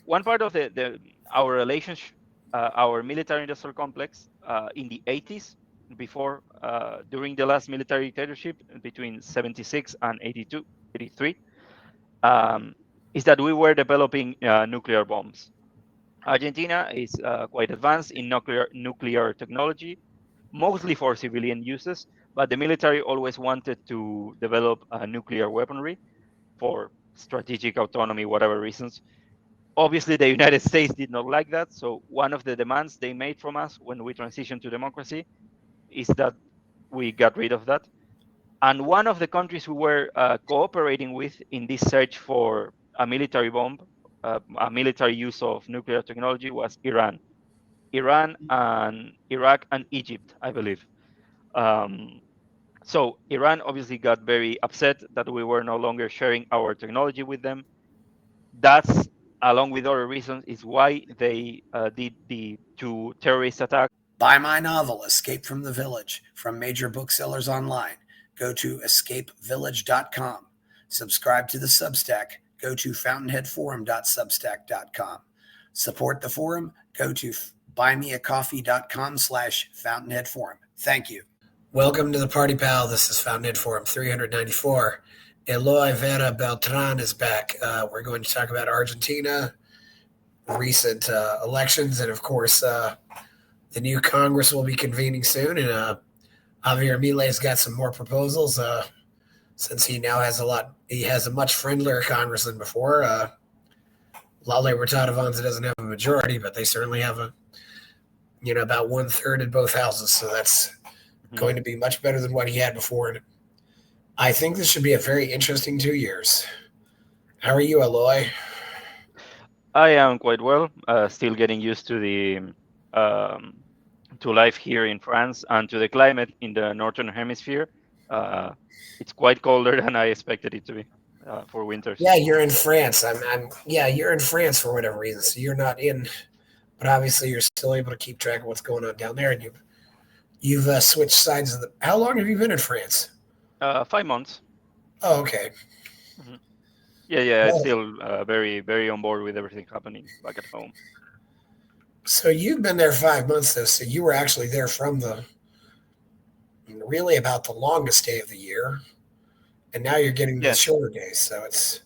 one part of our relationship, our military-industrial complex in the 80s, during the last military dictatorship between 76 and 82, 83, is that we were developing nuclear bombs. Argentina is quite advanced in nuclear technology, mostly for civilian uses, but the military always wanted to develop nuclear weaponry for strategic autonomy, whatever reasons. Obviously, the United States did not like that. So one of the demands they made from us when we transitioned to democracy is that we got rid of that. And one of the countries we were cooperating with in this search for a military bomb, a military use of nuclear technology, was Iran. Iran and Iraq and Egypt, I believe. Um, so Iran obviously got very upset that we were no longer sharing our technology with them. That's, along with other reasons, is why they did the two terrorist attacks. Buy my novel, Escape from the Village, from major booksellers online. Go to escapevillage.com. Subscribe to the Substack. Go to fountainheadforum.substack.com. Support the forum. Go to buymeacoffee.com/fountainheadforum. Thank you. Welcome to the Party Pal. This is Fountainhead Forum 394. Eloy Vera Beltran is back. We're going to talk about Argentina, recent elections, and of course, the new Congress will be convening soon, and Javier Milei's got some more proposals. Since he now has he has a much friendlier Congress than before. La Libertad Avanza doesn't have a majority, but they certainly have about 1/3 in both houses. So that's going to be much better than what he had before. And I think this should be a very interesting 2 years. How are you, Eloy? I am quite well. Still getting used to to life here in France and to the climate in the northern hemisphere. It's quite colder than I expected it to be for winters. Yeah, you're in France. Yeah, you're in France for whatever reason. So you're not in, but obviously you're still able to keep track of what's going on down there. And you've switched sides of the. How long have you been in France? 5 months. Oh, okay. Mm-hmm. Yeah. I'm still very, very on board with everything happening back at home. So you've been there 5 months, though. So you were actually there from really about the longest day of the year, and now you're getting the shorter days. So that's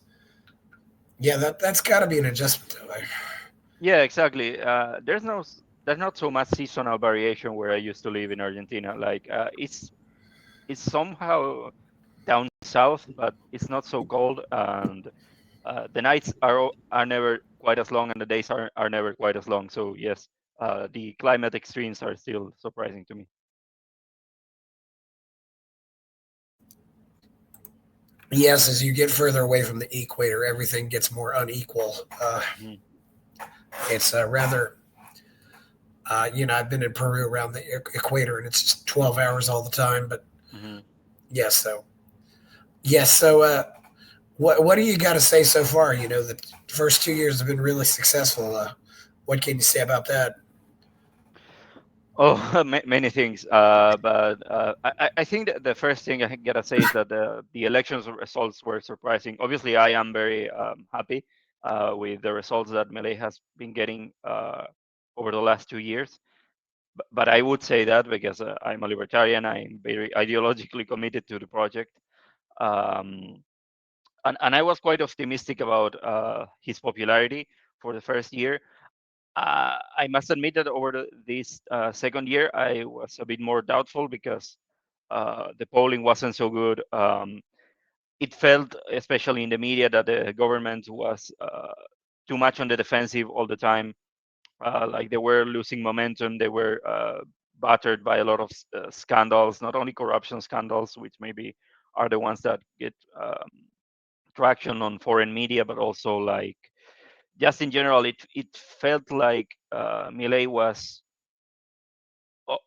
got to be an adjustment, though. Yeah, exactly. There's not so much seasonal variation where I used to live in Argentina. Like it's somehow down south, but it's not so cold, and the nights are never quite as long, and the days are never quite as long. So yes, the climate extremes are still surprising to me. Yes, as you get further away from the equator, everything gets more unequal. It's rather, I've been in Peru around the equator, and it's just 12 hours all the time. But yes, so what do you got to say so far? The first 2 years have been really successful. What can you say about that? Oh, many things. But I think that the first thing I gotta say is that the elections results were surprising. Obviously, I am very happy with the results that Milei has been getting over the last 2 years. But I would say that because I'm a libertarian, I'm very ideologically committed to the project. Um, and I was quite optimistic about his popularity for the first year. I must admit that over this second year, I was a bit more doubtful because the polling wasn't so good. It felt, especially in the media, that the government was too much on the defensive all the time. Like they were losing momentum. They were battered by a lot of scandals, not only corruption scandals, which maybe are the ones that get traction on foreign media, but also like just in general, it felt like Milei was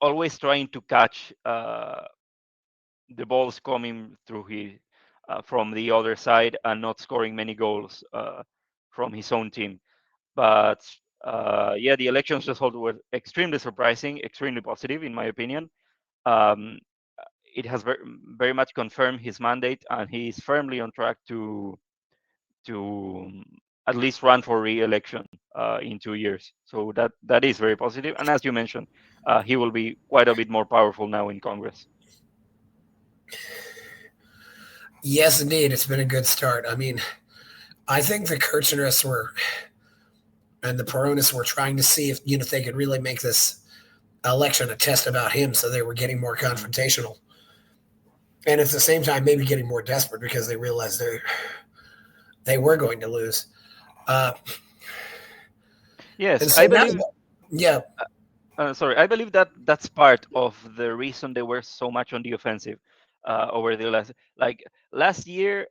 always trying to catch the balls coming through from the other side and not scoring many goals from his own team. But yeah, the elections result were extremely surprising, extremely positive in my opinion. Um, it has very much confirmed his mandate, and he is firmly on track to at least run for re-election in 2 years. So that is very positive. And as you mentioned, he will be quite a bit more powerful now in Congress. Yes, indeed. It's been a good start. I mean, I think the Kirchnerists were and the Peronists were trying to see if they could really make this election a test about him, so they were getting more Mhm. confrontational, and at the same time maybe getting more desperate because they realized they were going to lose. Uh, Yes, and so I now, believe. yeah, Sorry, I believe that that's part of the reason they were so much on the offensive over the last year.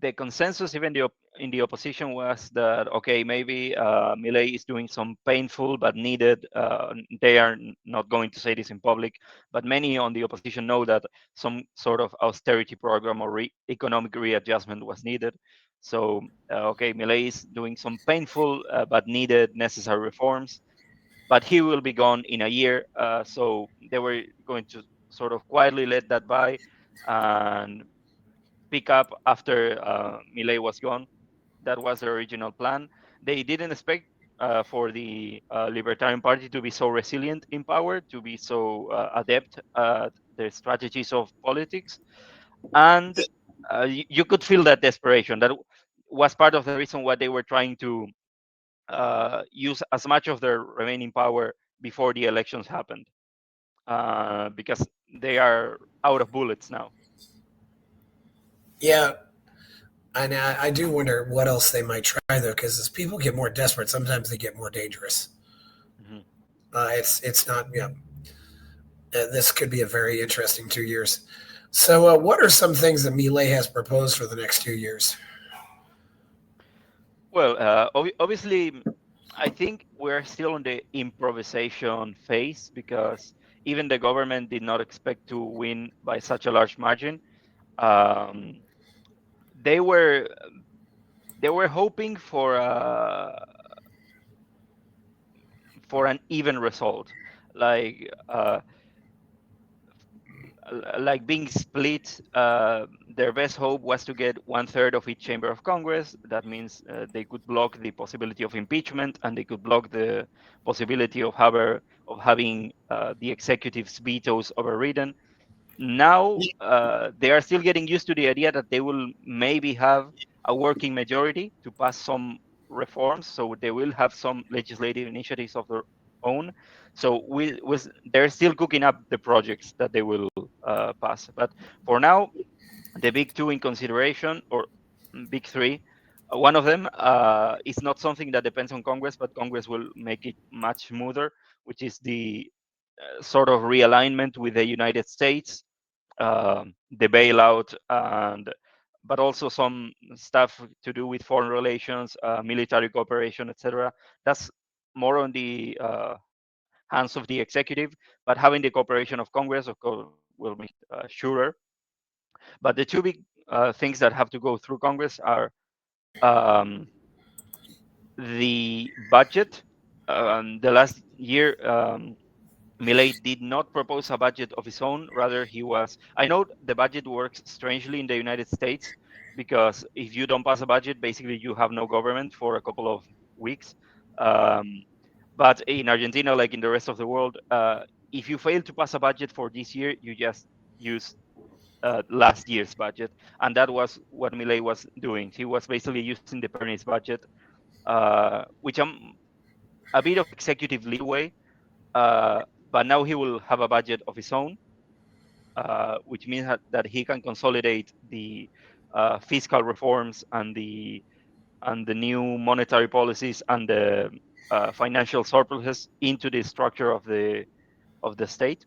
The consensus, even in the opposition, was that okay, maybe Milei is doing some painful but needed. They are not going to say this in public, but many on the opposition know that some sort of austerity program or economic readjustment was needed. So okay, Milei is doing some painful but needed, necessary reforms, but he will be gone in a year. So they were going to sort of quietly let that by and pick up after Milei was gone. That was the original plan. They didn't expect for the Libertarian Party to be so resilient in power, to be so adept at the strategies of politics, and you could feel that desperation. That was part of the reason why they were trying to use as much of their remaining power before the elections happened, because they are out of bullets now. yeah. And I do wonder what else they might try though, because as people get more desperate, sometimes they get more dangerous. Mhm. It's not. Yeah, this could be a very interesting 2 years. So, what are some things that Millet has proposed for the next 2 years? Well, obviously, I think we're still in the improvisation phase because even the government did not expect to win by such a large margin. Um, they were they were hoping for an even result, like like being split. Their best hope was to get 1/3 of each chamber of Congress. That means they could block the possibility of impeachment, and they could block the possibility of having the executive's vetoes overridden. Now they are still getting used to the idea that they will maybe have a working majority to pass some reforms, so they will have some legislative initiatives of their own. So they're still cooking up the projects that they will pass. But for now, the big two in consideration, or big three, one of them is not something that depends on Congress, but Congress will make it much smoother, which is the sort of realignment with the United States, the bailout, and but also some stuff to do with foreign relations, military cooperation, etc. That's more on the hands of the executive, but having the cooperation of Congress, of course, will make it surer. But the two big things that have to go through Congress are um, the budget. The last year, Milei did not propose a budget of his own. Rather, he was. I know the budget works strangely in the United States because if you don't pass a budget, basically you have no government for a couple of weeks. Um, but in Argentina, like in the rest of the world, if you fail to pass a budget for this year, you just use last year's budget, and that was what Milei was doing. He was basically using the Perni's budget, which I'm a bit of executive leeway, but now he will have a budget of his own, which means that he can consolidate the fiscal reforms and the new monetary policies and the financial surpluses into the structure of the state.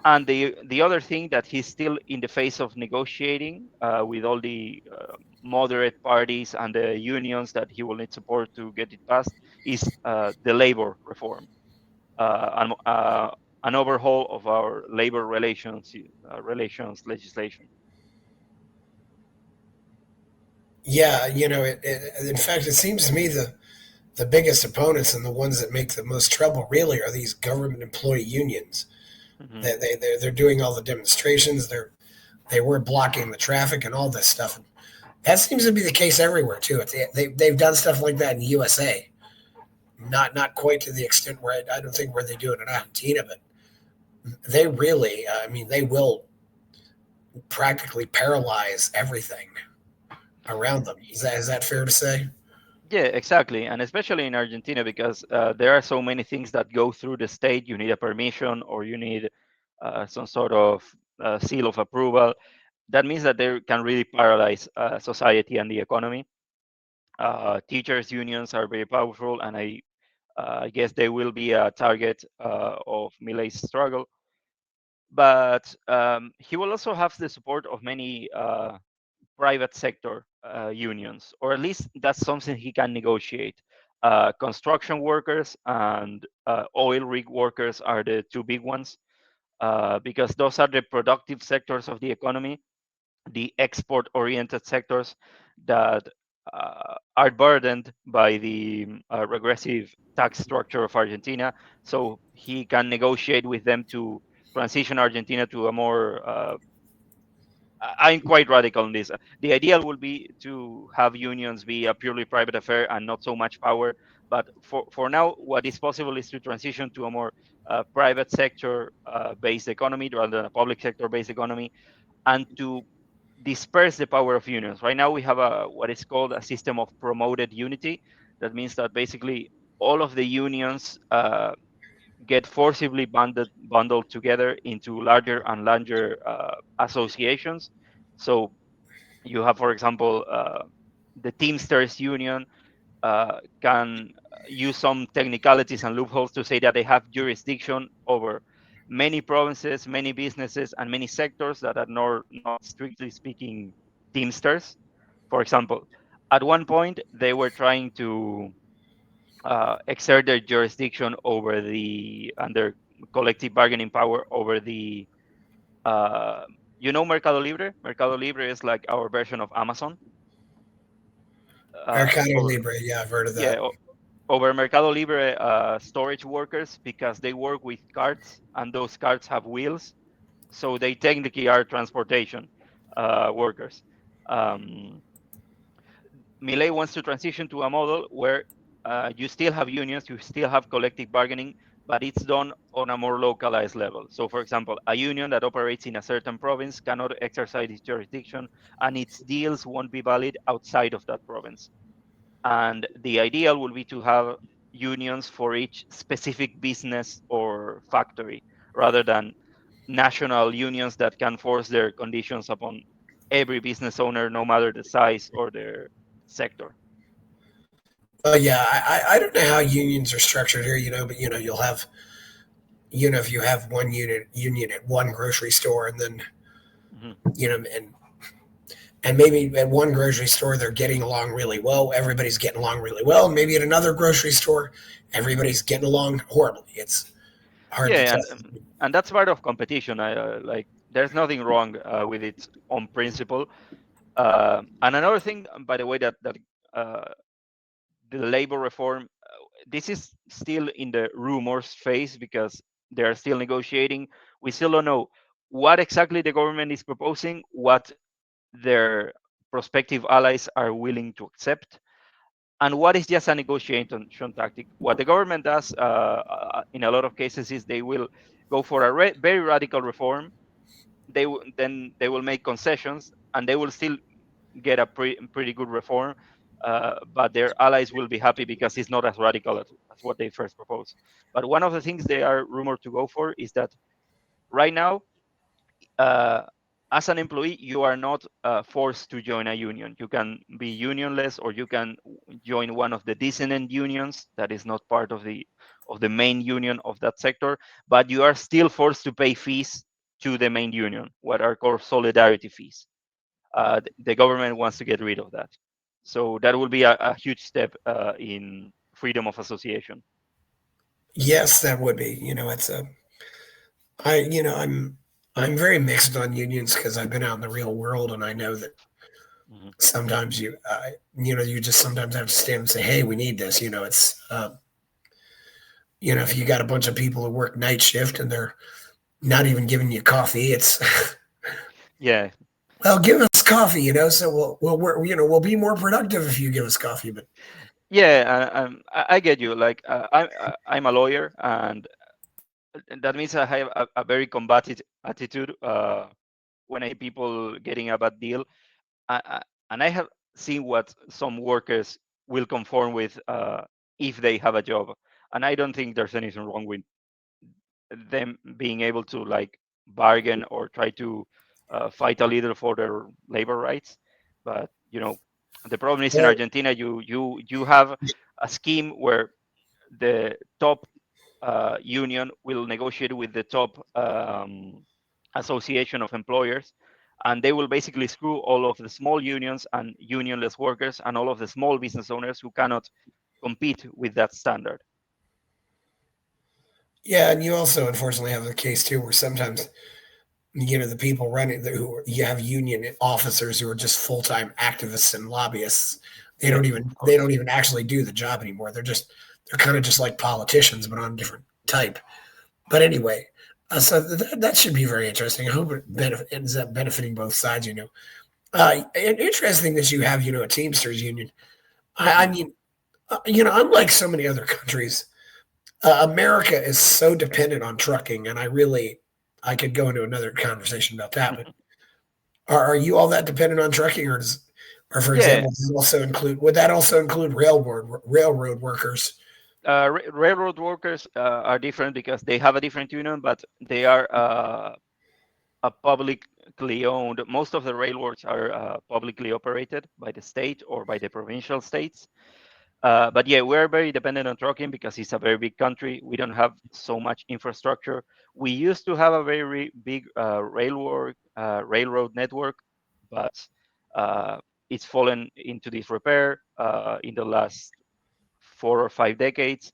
And the other thing that he's still in the phase of negotiating with all the moderate parties and the unions that he will need support to get it passed is the labor reform, an overhaul of our labor relations legislation. Yeah, in fact, it seems to me the biggest opponents and the ones that make the most trouble really are these government employee unions. Hmm. They're doing all the demonstrations. They were blocking the traffic and all this stuff. That seems to be the case everywhere too. They've done stuff like that in the USA. not quite to the extent where I don't think where they do it in Argentina, but they really, I mean, they will practically paralyze everything around them. Is that fair to say? Yeah, exactly, and especially in Argentina because there are so many things that go through the state. You need a permission, or you need some sort of seal of approval. That means that they can really paralyze society and the economy. Teachers' unions are very powerful, and I guess they will be a target of Milei's struggle. But he will also have the support of many private sector unions, or at least that's something he can negotiate. Construction workers and oil rig workers are the two big ones because those are the productive sectors of the economy, the export oriented sectors that are burdened by the regressive tax structure of Argentina. So he can negotiate with them to transition Argentina to a more I'm quite radical on this. The ideal will be to have unions be a purely private affair and not so much power. But for now, what is possible is to transition to a more private sector based economy rather than a public sector based economy, and to disperse the power of unions. Right now, we have a what is called a system of promoted unity. That means that basically all of the unions get forcibly bundled together into larger and larger associations. So you have, for example, the Teamsters Union can use some technicalities and loopholes to say that they have jurisdiction over many provinces, many businesses, and many sectors that are not strictly speaking Teamsters. For example, at one point they were trying to exert their jurisdiction over the and their collective bargaining power over the uh, Mercado Libre. Mercado Libre is like our version of Amazon. Mercado Or Libre, yeah, I've heard of yeah, that. over Mercado Libre storage workers because they work with carts and those carts have wheels, so they technically are transportation workers. Um, Milei wants to transition to a model where you still have unions, you still have collective bargaining, but it's done on a more localized level. So, for example, a union that operates in a certain province cannot exercise its jurisdiction, and its deals won't be valid outside of that province. And the ideal will be to have unions for each specific business or factory rather than national unions that can force their conditions upon every business owner, no matter the size or their sector. Well, yeah, I don't know how unions are structured here, but you'll have, if you have one union at one grocery store, and then Mhm. and maybe at one grocery store they're getting along really well, everybody's getting along really well, and maybe at another grocery store everybody's getting along horribly. It's hard to Yeah, tell. and that's part of competition. I like. There's nothing wrong with it on principle. And another thing, by the way, that uh, the labor reform, this is still in the rumors phase because they are still negotiating. We still don't know what exactly the government is proposing, what their prospective allies are willing to accept, and what is just a negotiation tactic. What the government does in a lot of cases is they will go for a very radical reform. Then they will make concessions, and they will still get a pretty good reform. But their allies will be happy because it's not as radical as what they first proposed. But one of the things they are rumored to go for is that right now, uh, as an employee, you are not forced to join a union. You can be unionless, or you can join one of the dissonant unions that is not part of the main union of that sector. But you are still forced to pay fees to the main union, what are called solidarity fees. The government wants to get rid of that, so that will be a huge step in freedom of association. Yes, that would be. It's a I I'm very mixed on unions because I've been out in the real world, and I know that Mhm. sometimes you just sometimes have to stand and say, hey, we need this. It's if you got a bunch of people who work night shift and they're not even giving you coffee, it's Yeah, well, give us coffee. So we'll be more productive if you give us coffee. But Yeah, I get you. Like I'm a lawyer, and that means I have a very combative attitude when I see people getting a bad deal. I, and I have seen what some workers will conform with if they have a job, and I don't think there's anything wrong with them being able to like bargain or try to fight a little for their labor rights. But the problem is in Well, Argentina, you have a scheme where the top union will negotiate with the top association of employers, and they will basically screw all of the small unions and unionless workers and all of the small business owners who cannot compete with that standard. yeah, and you also unfortunately have the case too where sometimes the people running who you have union officers who are just full-time activists and lobbyists. They Yeah, don't of even they course. don't even actually do the job anymore. They're kind of just like politicians, but on a different type. But anyway, so that should be very interesting. I hope ends up benefiting both sides. And interesting that you have a Teamsters union. I Hmm. mean, unlike so many other countries, America is so dependent on trucking, and I could go into another conversation about that. But are you all that dependent on trucking, or for Yeah, example, would that also include railroad workers? railroad workers are different because they have a different union, but they are a publicly owned. Most of the railroads are publicly operated by the state or by the provincial states. But yeah, we're very dependent on trucking because it's a very big country. We don't have so much infrastructure. We used to have a very big railroad network, but uh, it's fallen into disrepair in the last 4 or 5 decades.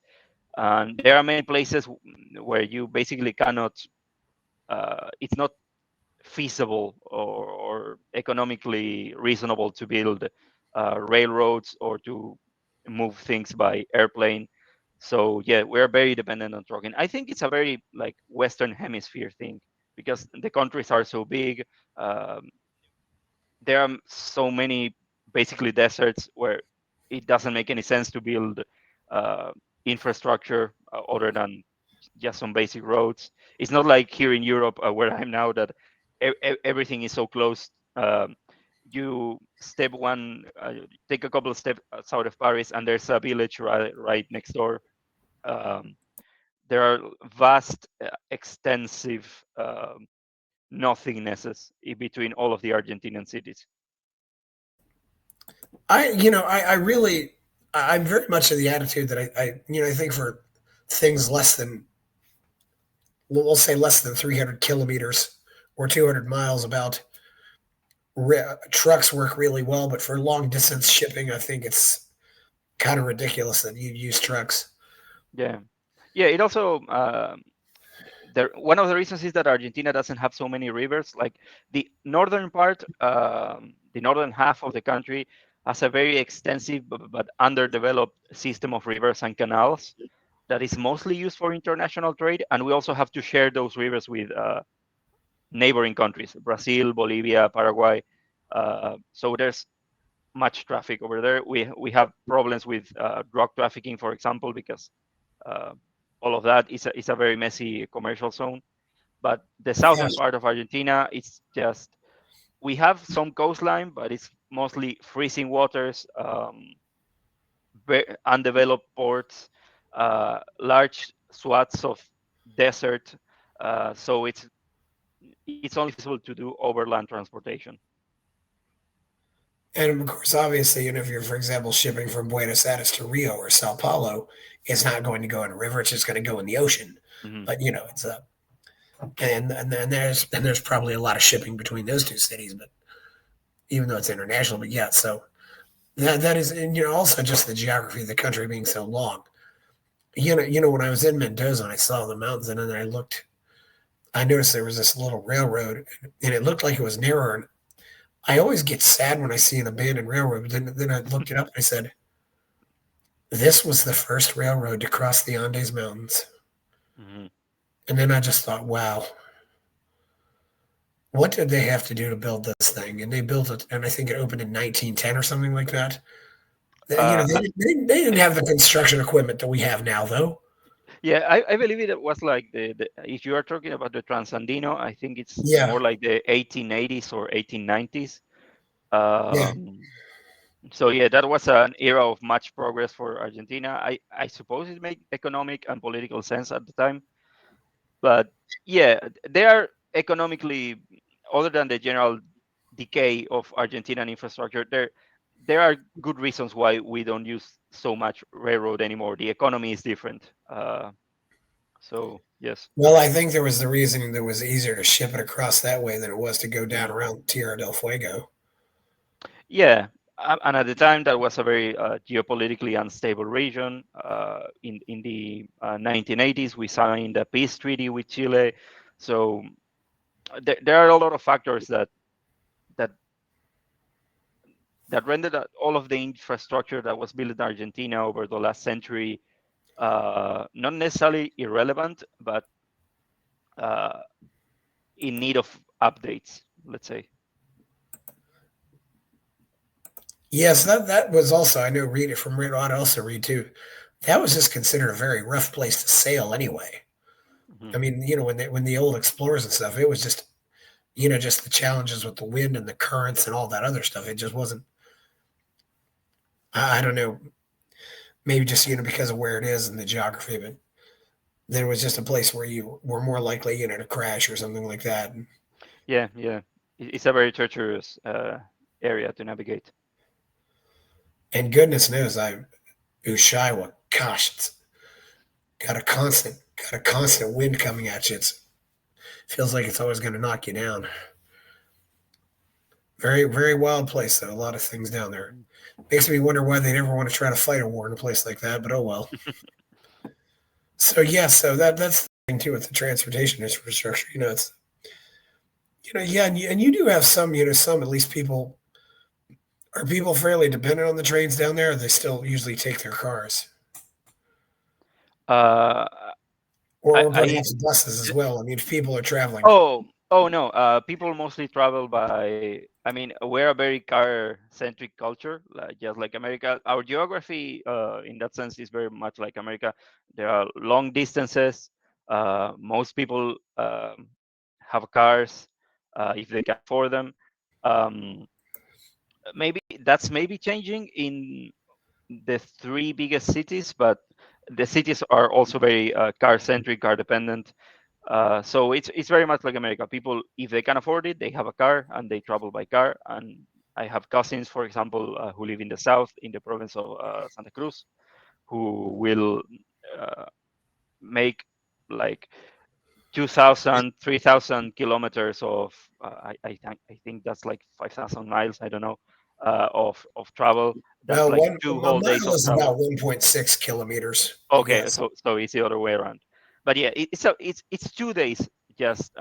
And there are many places where you basically cannot. It's not feasible or economically reasonable to build railroads or to move things by airplane. So yeah, we're very dependent on trucking. I think it's a very like Western Hemisphere thing because the countries are so big. Um, there are so many basically deserts where it doesn't make any sense to build uh, infrastructure other than just some basic roads. It's not like here in Europe where I'm now that everything is so close. You step one, take a couple of steps outside of Paris, and there's a village right next door. Um, there are vast, extensive nothingnesses in between all of the Argentinian cities. I really, I'm very much of the attitude that I think for things less than, we'll say less than 300 kilometers or 200 miles about, trucks work really well, but for long distance shipping, I think it's kind of ridiculous that you use trucks. Yeah, yeah. It also one of the reasons is that Argentina doesn't have so many rivers. Like the northern part, the northern half of the country has a very extensive but underdeveloped system of rivers and canals that is mostly used for international trade, and we also have to share those rivers with neighboring countries: Brazil, Bolivia, Paraguay. So there's much traffic over there. We have problems with drug trafficking, for example, because uh, all of that is a very messy commercial zone. But the southern Yes. part of Argentina, it's just we have some coastline, but it's mostly freezing waters, undeveloped ports, large swaths of desert. So it's only feasible to do overland transportation. And of course, obviously, if you're, for example, shipping from Buenos Aires to Rio or Sao Paulo, it's not going to go in a river; it's just going to go in the ocean. Hmm. But it's a and then there's probably a lot of shipping between those two cities, but even though it's international, but yeah, so that is, and also just the geography of the country being so long. When I was in Mendoza and I saw the mountains, and then I noticed there was this little railroad, and it looked like it was narrower. And I always get sad when I see an abandoned railroad. But then I looked it up and I said, this was the first railroad to cross the Andes Mountains. Hmm. And then I just thought, wow, what did they have to do to build this thing? And they built it, and I think it opened in 1910 or something like that. Uh, They didn't have the construction equipment that we have now, though. yeah, I believe it was like the if you are talking about the Transandino, I think it's Yeah, more like the 1880s or 1890s. yeah. Um, so yeah, that was an era of much progress for Argentina. I suppose it made economic and political sense at the time, but yeah, they are economically, other than the general decay of Argentinian infrastructure, there are good reasons why we don't use so much railroad anymore. The economy is different. So yes. Well, I think there was the reasoning that it was easier to ship it across that way than it was to go down Mm. around Tierra del Fuego. Yeah, and at the time that was a very geopolitically unstable region. In the 1980s, we signed a peace treaty with Chile, so there are a lot of factors that that rendered all of the infrastructure that was built in Argentina over the last century not necessarily irrelevant, but uh, in need of updates, let's say. Yes, that was also, I know, read it from Red Rod, also read too. That was just considered a very rough place to sail anyway. Mhm. I mean, when the old explorers and stuff, it was just just the challenges with the wind and the currents and all that other stuff. It just wasn't. I don't know. Maybe just because of where it is and the geography, but there was just a place where you were more likely to crash or something like that. Yeah, yeah, it's a very treacherous area to navigate. And goodness knows, Ushiwa, gosh, it's got a constant wind coming at you. It feels like it's always going to knock you down. Very, very wild place, though. A lot of things down there. Makes me wonder why they never want to try to fight a war in a place like that. But oh well. So yeah, so that's the thing too with the transportation infrastructure. It's yeah, and you do have some some at least people are people fairly dependent on the trains down there. Or they still usually take their cars Uh, or I perhaps buses as well. I mean, if people are traveling. oh no, people mostly travel by. I mean, we're a very car-centric culture, like just like America. Our geography, in that sense, is very much like America. There are long distances. Most people have cars if they can afford them. Um, maybe that's maybe changing in the three biggest cities, but the cities are also very car-centric, car-dependent. So it's very much like America. People, if they can afford it, they have a car and they travel by car. And I have cousins, for example, who live in the south, in the province of Santa Cruz, who will uh, make like 2,000, 3,000 kilometers of, I think that's like 5,000 miles, I don't know, of travel. That's Well, like one two a whole days mile of is travel. about 1.6 kilometers. Okay, Yes. so it's the other way around. But yeah, it's 2 days just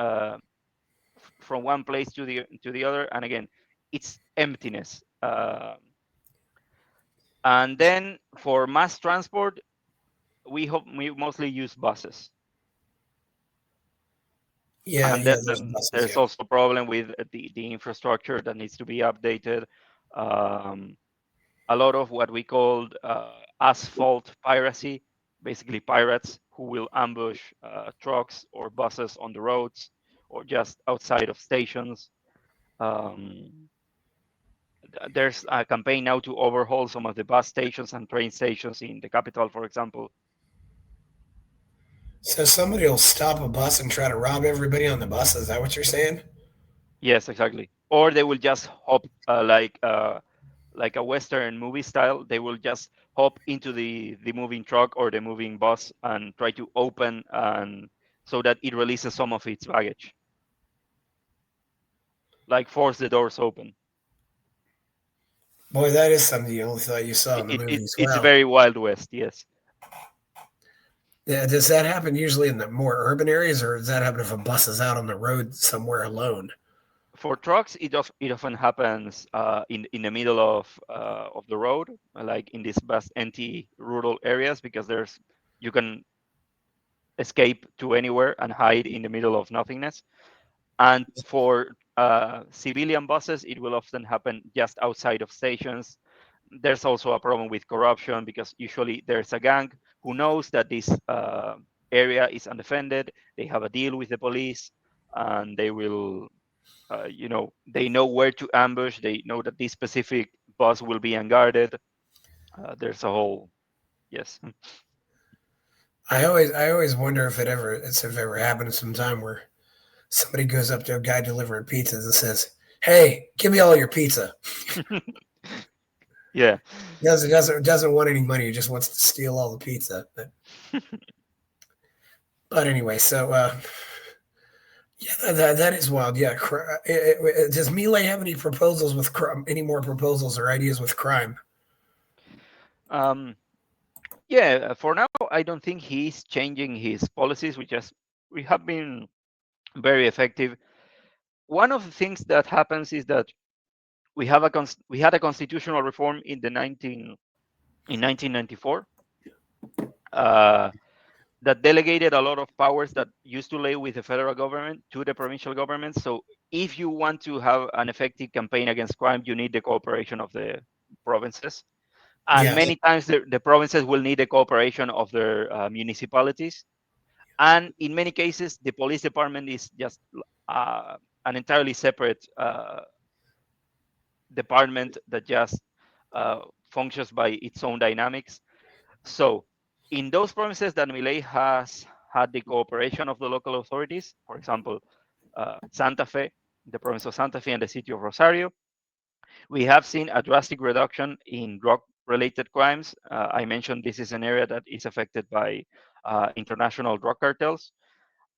from one place to the other, and again, it's emptiness. And then for mass transport, we mostly use buses, Yeah, and yeah. There's buses. there's Yeah. also a problem with the infrastructure that needs to be updated. Um, a lot of what we called asphalt piracy, basically pirates who will ambush trucks or buses on the roads or just outside of stations. Um, there's a campaign now to overhaul some of the bus stations and train stations in the capital, for example. So somebody will stop a bus and try to rob everybody on the bus. Is that what you're saying? Yes, exactly. Or they will just hop like a Western movie style. They will just hop into the moving truck or the moving bus and try to open and so that it releases some of its baggage, like force the doors open. Boy, that is something you only thought you saw in the movies. It's Wow. very Wild West, yes. Yeah, does that happen usually in the more urban areas, or does that happen if a bus is out on the road somewhere alone? For trucks, it often happens in the middle of the road, like in these vast empty rural areas, because there's you can escape to anywhere and hide in the middle of nothingness. And for civilian buses, it will often happen just outside of stations, there's also a problem with corruption because usually there's a gang who knows that this area is undefended. They have a deal with the police, and they will, they know where to ambush. They know that this specific bus will be unguarded. There's a whole, yes. I always wonder if it's ever happened sometime where somebody goes up to a guy delivering pizzas and says, "Hey, give me all your pizza." Yeah. He doesn't want any money. He just wants to steal all the pizza. But anyway, so yeah, that is wild. Yeah, does Milei have any proposals with crime? Any more proposals or ideas with crime? Um, yeah. For now, I don't think he's changing his policies, we have been very effective. One of the things that happens is that we had a constitutional reform in 1994 uh, that delegated a lot of powers that used to lay with the federal government to the provincial government. So if you want to have an effective campaign against crime, you need the cooperation of the provinces. And Yes. many times the provinces will need the cooperation of their municipalities. And in many cases, the police department is just an entirely separate department that just uh, functions by its own dynamics. So, in those provinces that Milei has had the cooperation of the local authorities, for example, Santa Fe, the province of Santa Fe and the city of Rosario, we have seen a drastic reduction in drug related crimes. I mentioned this is an area that is affected by international drug cartels.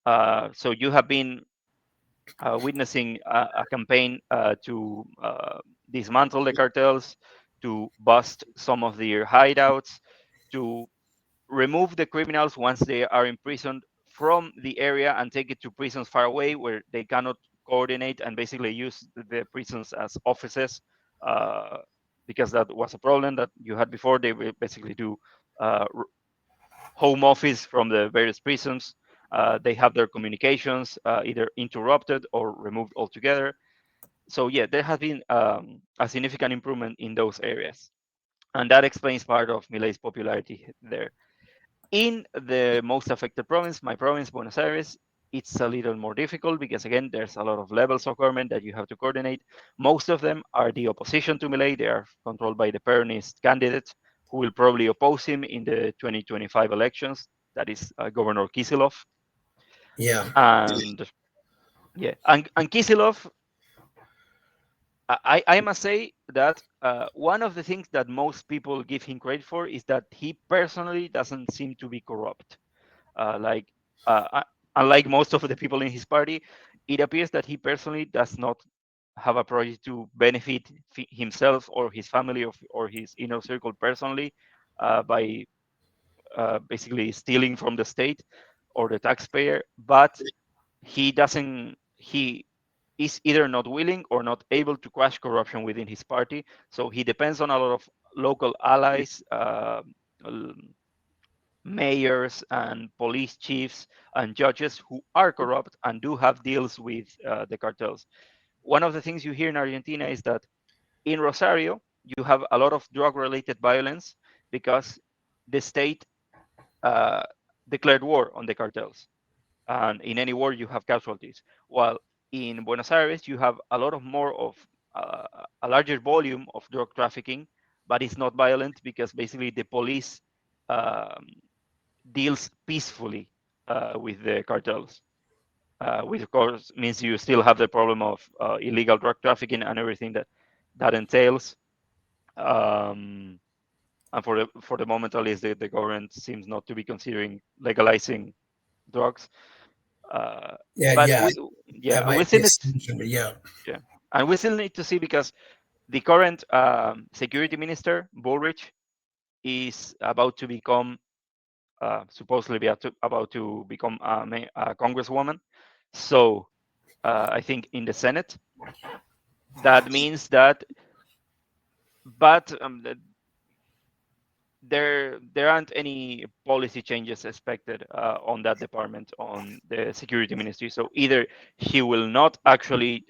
So, you have been witnessing a campaign to dismantle the cartels, to bust some of their hideouts, to remove the criminals once they are imprisoned from the area and take it to prisons far away where they cannot coordinate and basically use the prisons as offices, uh, because that was a problem that you had before. They will basically do uh, home office from the various prisons. They have their communications either interrupted or removed altogether. So yeah, there has been a significant improvement in those areas, and that explains part of Milei's popularity there. In the most affected province, my province, Buenos Aires, it's a little more difficult because again, there's a lot of levels of government that you have to coordinate. Most of them are the opposition to Milei. They are controlled by the Peronist candidate who will probably oppose him in the 2025 elections. That is Governor Kisilov. Yeah. And yeah, and Kisilov, I must say that one of the things that most people give him credit for is that he personally doesn't seem to be corrupt. Like, unlike most of the people in his party, it appears that he personally does not have a project to benefit himself or his family or his inner circle personally by basically stealing from the state or the taxpayer. But he is either not willing or not able to crush corruption within his party. So he depends on a lot of local allies, mayors and police chiefs and judges who are corrupt and do have deals with the cartels. One of the things you hear in Argentina is that in Rosario, you have a lot of drug related violence because the state uh, declared war on the cartels. And in any war, you have casualties. While in Buenos Aires, you have a lot of more of a larger volume of drug trafficking, but it's not violent because basically the police um, deals peacefully with the cartels, which of course means you still have the problem of illegal drug trafficking and everything that entails. Um, and for the moment, at least, the government seems not to be considering legalizing drugs. Yeah. But Yeah. yeah, That and we might be still a need, solution, but yeah. yeah, and we still need to see because the current security minister Bullrich is about to become supposedly about to become a congresswoman. So I think in the Senate, that means that, but there aren't any policy changes expected on that department, on the security ministry. So either he will not actually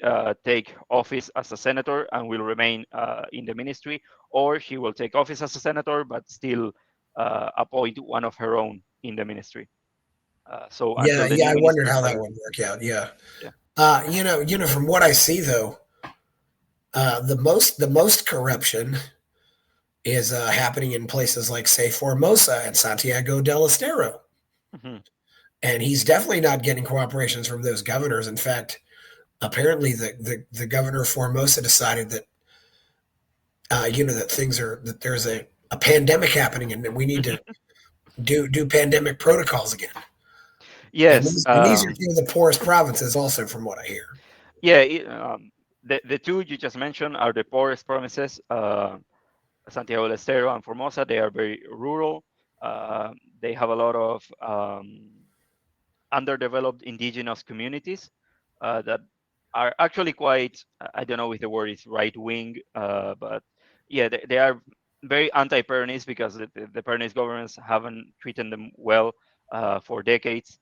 take office as a senator and will remain in the ministry, or she will take office as a senator but still appoint one of her own in the ministry. So Yeah, until the yeah. new I wondered ministers how that are, would work out. Yeah. yeah. From what I see though, the most corruption is happening in places like, say, Formosa and Santiago del Estero, Mhm. and he's definitely not getting cooperations from those governors. In fact, apparently the governor of Formosa decided that that there's a pandemic happening and that we need to do pandemic protocols again. And Yes. these are two of the poorest provinces, also, from what I hear. Yeah. The two you just mentioned are the poorest provinces. Santiago del Estero and Formosa. They are very rural. They have a lot of underdeveloped indigenous communities that are actually quite, I don't know if the word is right wing, but yeah, they are very anti-Peronist because the Peronist governments haven't treated them well for decades.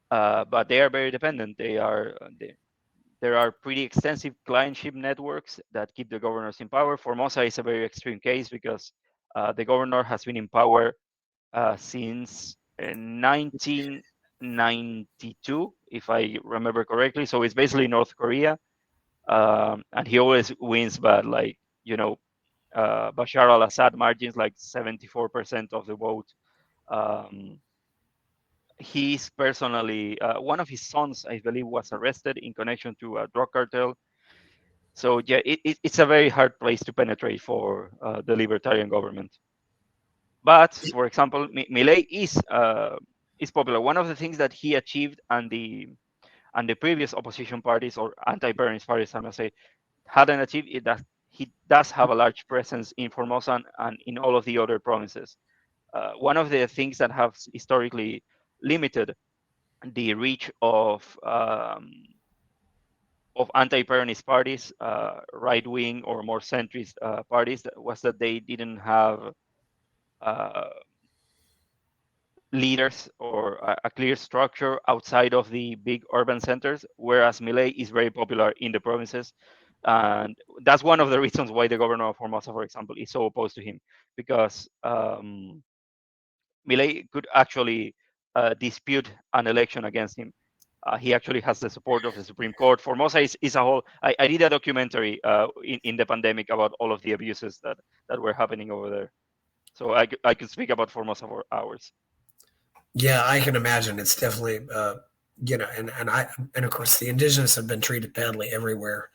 But they are very dependent. There are pretty extensive clientship networks that keep the governors in power. Formosa is a very extreme case because the governor has been in power since 1992, if I remember correctly. So it's basically North Korea, and he always wins, but like Bashar al-Assad margins, like 74% of the vote. Um, he's personally one of his sons, I believe, was arrested in connection to a drug cartel. So yeah, it's a very hard place to penetrate for the libertarian government. But for example, Milei is popular. One of the things that he achieved and the previous opposition parties or anti-Peronist parties, I must say, hadn't achieved is that he does have a large presence in Formosa and in all of the other provinces. One of the things that have historically limited the reach of anti-Peronist parties, right-wing or more centrist parties, was that they didn't have uh, leaders or a clear structure outside of the big urban centers, whereas Milei is very popular in the provinces. And that's one of the reasons why the governor of Formosa, for example, is so opposed to him, because Milei could actually dispute an election against him. He actually has the support of the Supreme Court. Formosa is a whole. I did a documentary in the pandemic about all of the abuses that were happening over there. So I could speak about Formosa for hours. Yeah, I can imagine. It's definitely, and of course the indigenous have been treated badly everywhere.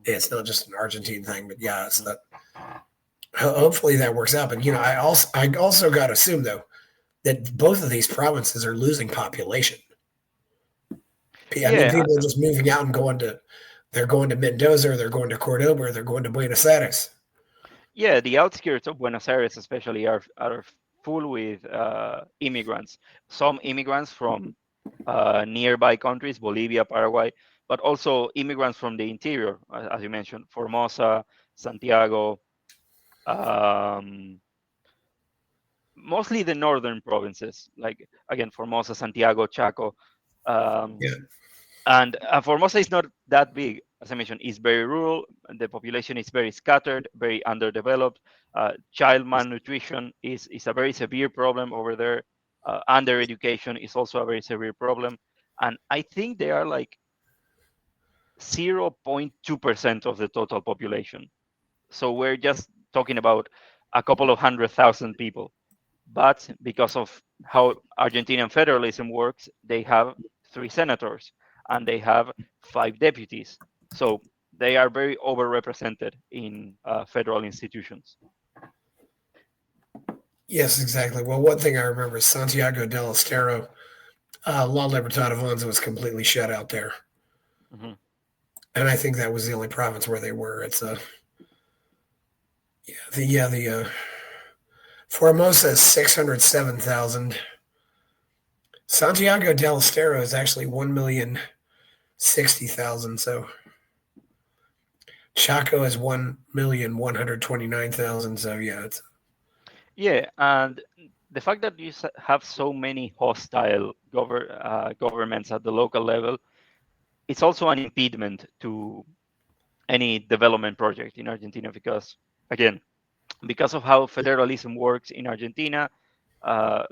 It's not just an Argentine thing, but yeah, it's that. Hopefully that works out. But I also got to assume though that both of these provinces are losing population. I mean, Yeah, people are just moving out and they're going to Mendoza, or they're going to Cordoba, or they're going to Buenos Aires. yeah. The outskirts of Buenos Aires, especially, are full with immigrants. Some immigrants from nearby countries, Bolivia, Paraguay, but also immigrants from the interior, as you mentioned, Formosa, Santiago, um, mostly the northern provinces, like again Formosa, Santiago, Chaco, um, Yeah. and Formosa is not that big. As I mentioned, it's very rural. The population is very scattered, very underdeveloped. Child malnutrition is a very severe problem over there. Under education is also a very severe problem, and I think they are like 0.2% of the total population. So we're just talking about a couple of 100,000 people. But because of how Argentinian federalism works, they have 3 senators and they have 5 deputies. So they are very overrepresented in federal institutions. Yes, exactly. Well, one thing I remember is Santiago del Estero, La Libertad Avanza was completely shut out there, Mhm. and I think that was the only province where they were. It's the Formosa is 607,000. Santiago del Estero is actually 1,060,000. So Chaco is 1,129,000. So yeah, it's Yeah, and the fact that you have so many hostile governments at the local level, it's also an impediment to any development project in Argentina because, again, because of how federalism works in Argentina,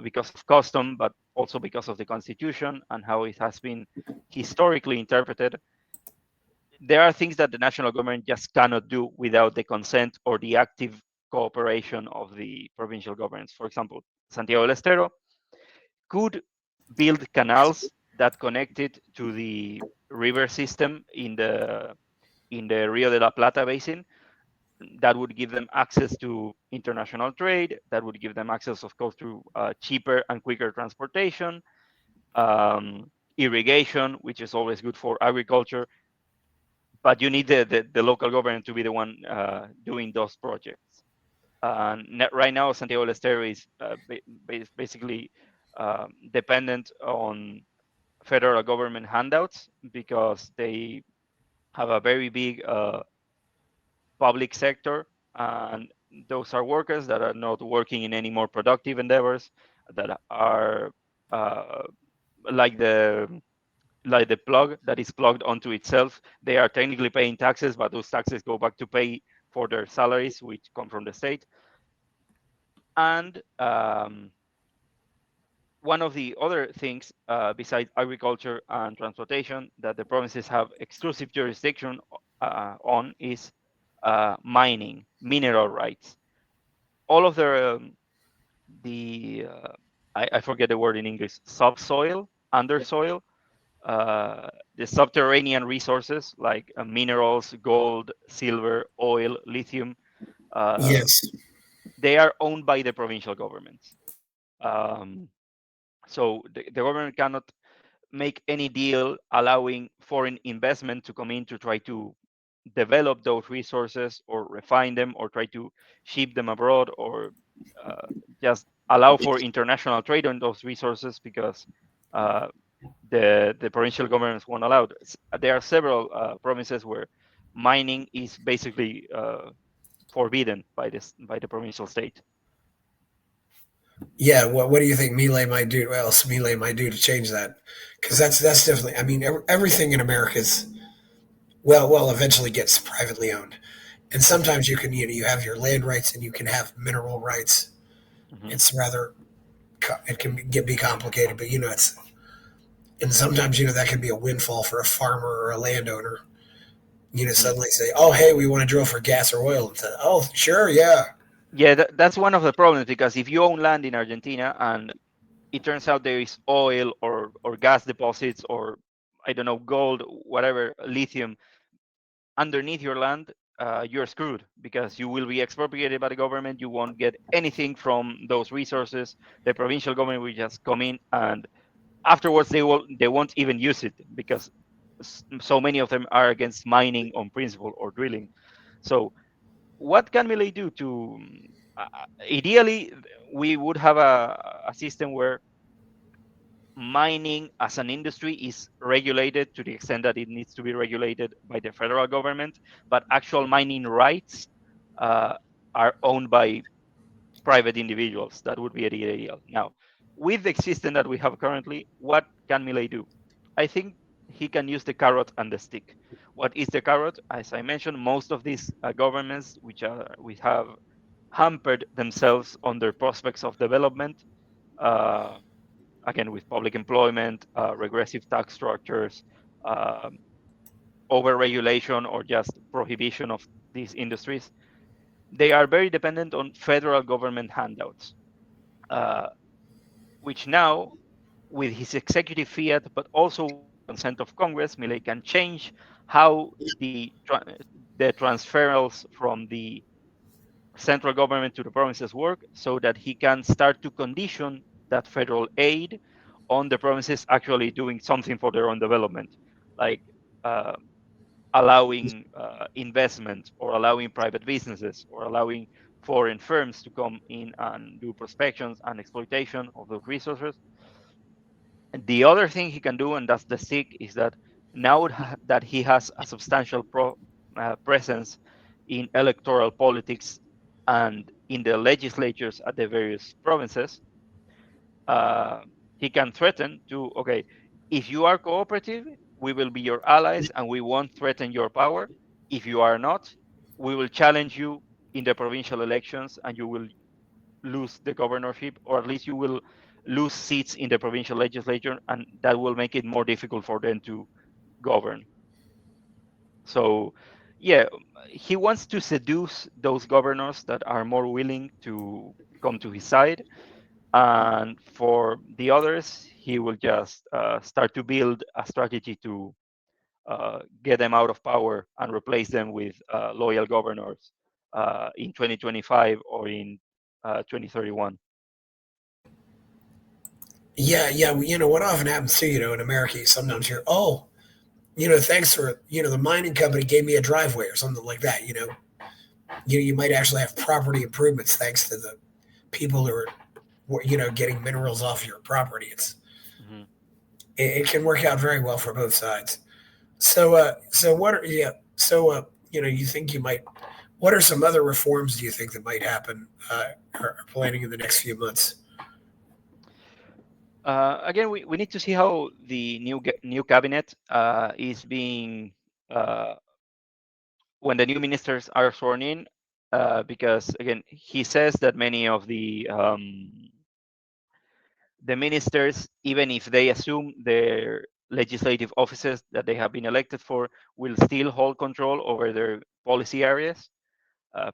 because of custom, but also because of the constitution and how it has been historically interpreted, there are things that the national government just cannot do without the consent or the active cooperation of the provincial governments. For example, Santiago del Estero could build canals that connected to the river system in the Rio de la Plata basin. That would give them access to international trade. That would give them access, of course, to cheaper and quicker transportation, irrigation, which is always good for agriculture. But you need the local government to be the one doing those projects. Right now, Santiago del Estero is basically dependent on federal government handouts because they have a very big public sector, and those are workers that are not working in any more productive endeavors that are uh, like the like the plug that is plugged onto itself. They are technically paying taxes, but those taxes go back to pay for their salaries, which come from the state. And one of the other things, besides agriculture and transportation, that the provinces have exclusive jurisdiction on is mining, mineral rights. All of the I forget the word in English, subsoil, undersoil, the subterranean resources like minerals, gold, silver, oil, lithium, uh, Yes. they are owned by the provincial governments. Um, so the government cannot make any deal allowing foreign investment to come in to try to develop those resources or refine them or try to ship them abroad or uh, just allow for international trade on those resources because uh, the provincial governments won't allow it. There are several provinces where mining is basically forbidden by the provincial state. Yeah. What do you think Milei might do? What else Milei might do to change that? Because that's definitely. I mean, everything in America is eventually gets privately owned, and Mhm, sometimes you can you have your land rights and you can have mineral rights. mhm, It's rather it can be complicated, but it's and sometimes that can be a windfall for a farmer or a landowner. mhm. Suddenly say, "Oh, hey, we want to drill for gas or oil." And say, "Oh, sure, yeah." Yeah, that's one of the problems because if you own land in Argentina and it turns out there is oil or gas deposits or I don't know gold, whatever, lithium underneath your land, you're screwed because you will be expropriated by the government. You won't get anything from those resources. The provincial government will just come in and afterwards they won't even use it because so many of them are against mining on principle or drilling. So what can Milei do to ideally we would have a system where mining as an industry is regulated to the extent that it needs to be regulated by the federal government, but actual mining rights uh, are owned by private individuals. That would be ideal. Now, with the system that we have currently, what can Milei do? I think he can use the carrot and the stick. What is the carrot? As I mentioned, most of these governments, which have hampered themselves on their prospects of development, uh, again with public employment, regressive tax structures, um, over-regulation, or just prohibition of these industries, they are very dependent on federal government handouts, uh, which now, with his executive fiat, but also with the consent of Congress, Milei can change how the transfers from the central government to the provinces work so that he can start to condition that federal aid on the provinces actually doing something for their own development, like uh, allowing investment or allowing private businesses or allowing foreign firms to come in and do prospections and exploitation of those resources. And the other thing he can do, and that's the stick, is that now that he has a substantial presence in electoral politics and in the legislatures at the various provinces, uh, he can threaten to, okay, if you are cooperative, we will be your allies and we won't threaten your power. If you are not, we will challenge you in the provincial elections and you will lose the governorship, or at least you will lose seats in the provincial legislature, and that will make it more difficult for them to govern. So, yeah, he wants to seduce those governors that are more willing to come to his side. And for the others, he will just start to build a strategy to get them out of power and replace them with loyal governors in 2025 or in 2031. Yeah, yeah. What often happens too, in America, you sometimes hear, oh, thanks for, the mining company gave me a driveway or something like that. You might actually have property improvements thanks to the people who are, getting minerals off your property. Mhm. It can work out very well for both sides. So what are yeah? You think you might? What are some other reforms do you think that might happen or planning in the next few months? Again, we need to see how the new cabinet is being when the new ministers are sworn in, because again, he says that many of the ministers, even if they assume their legislative offices that they have been elected for, will still hold control over their policy areas.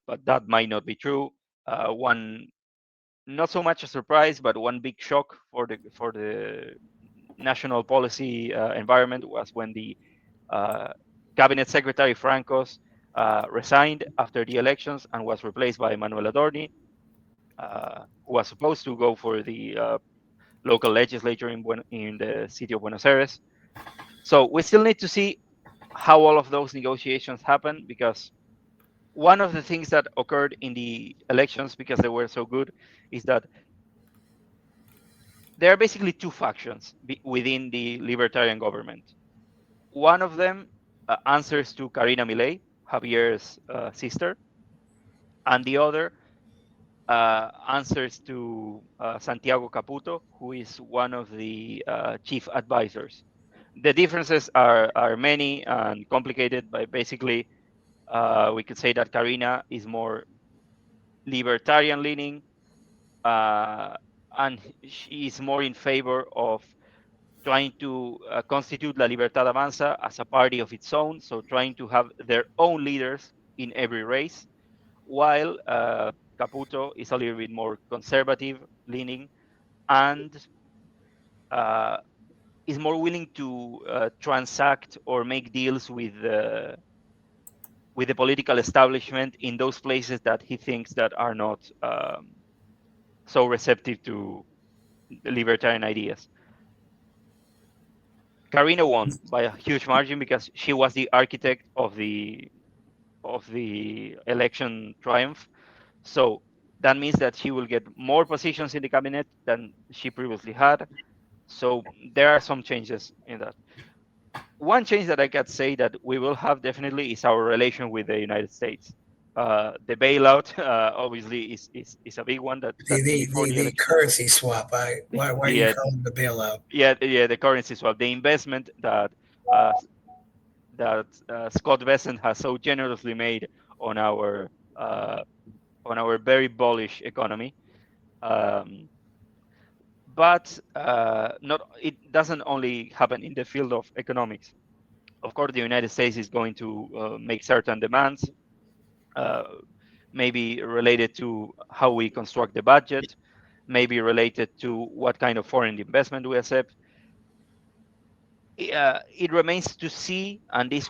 But that might not be true. One, not so much a surprise, but one big shock for the national policy environment was when the uh, cabinet secretary Francos resigned after the elections and was replaced by Manuel Adorni, who was supposed to go for the local legislature in the city of Buenos Aires. So we still need to see how all of those negotiations happen, because one of the things that occurred in the elections, because they were so good, is that there are basically two factions within the libertarian government. One of them answers to Karina Milei, Javier's sister, and the other answers to Santiago Caputo, who is one of the chief advisors. The differences are many and complicated, but basically, we could say that Karina is more libertarian leaning, uh, and she is more in favor of trying to constitute La Libertad Avanza as a party of its own, so trying to have their own leaders in every race, while Caputo is a little bit more conservative leaning and uh, is more willing to transact or make deals with the political establishment in those places that he thinks that are not so receptive to libertarian ideas. Karina won by a huge margin because she was the architect of the election triumph. So that means that she will get more positions in the cabinet than she previously had. So there are some changes in that. One change that I can say that we will have definitely is our relation with the United States. The bailout obviously is a big one that before the The election, currency swap. the, Why do you the call it the bailout? yeah, the currency swap, the investment uh, Scott Bessent has so generously made on our uh, on our very bullish economy. Um, but not it doesn't only happen in the field of economics. Of course, the United States is going to make certain demands, uh, maybe related to how we construct the budget, maybe related to what kind of foreign investment we accept. It remains to see, and this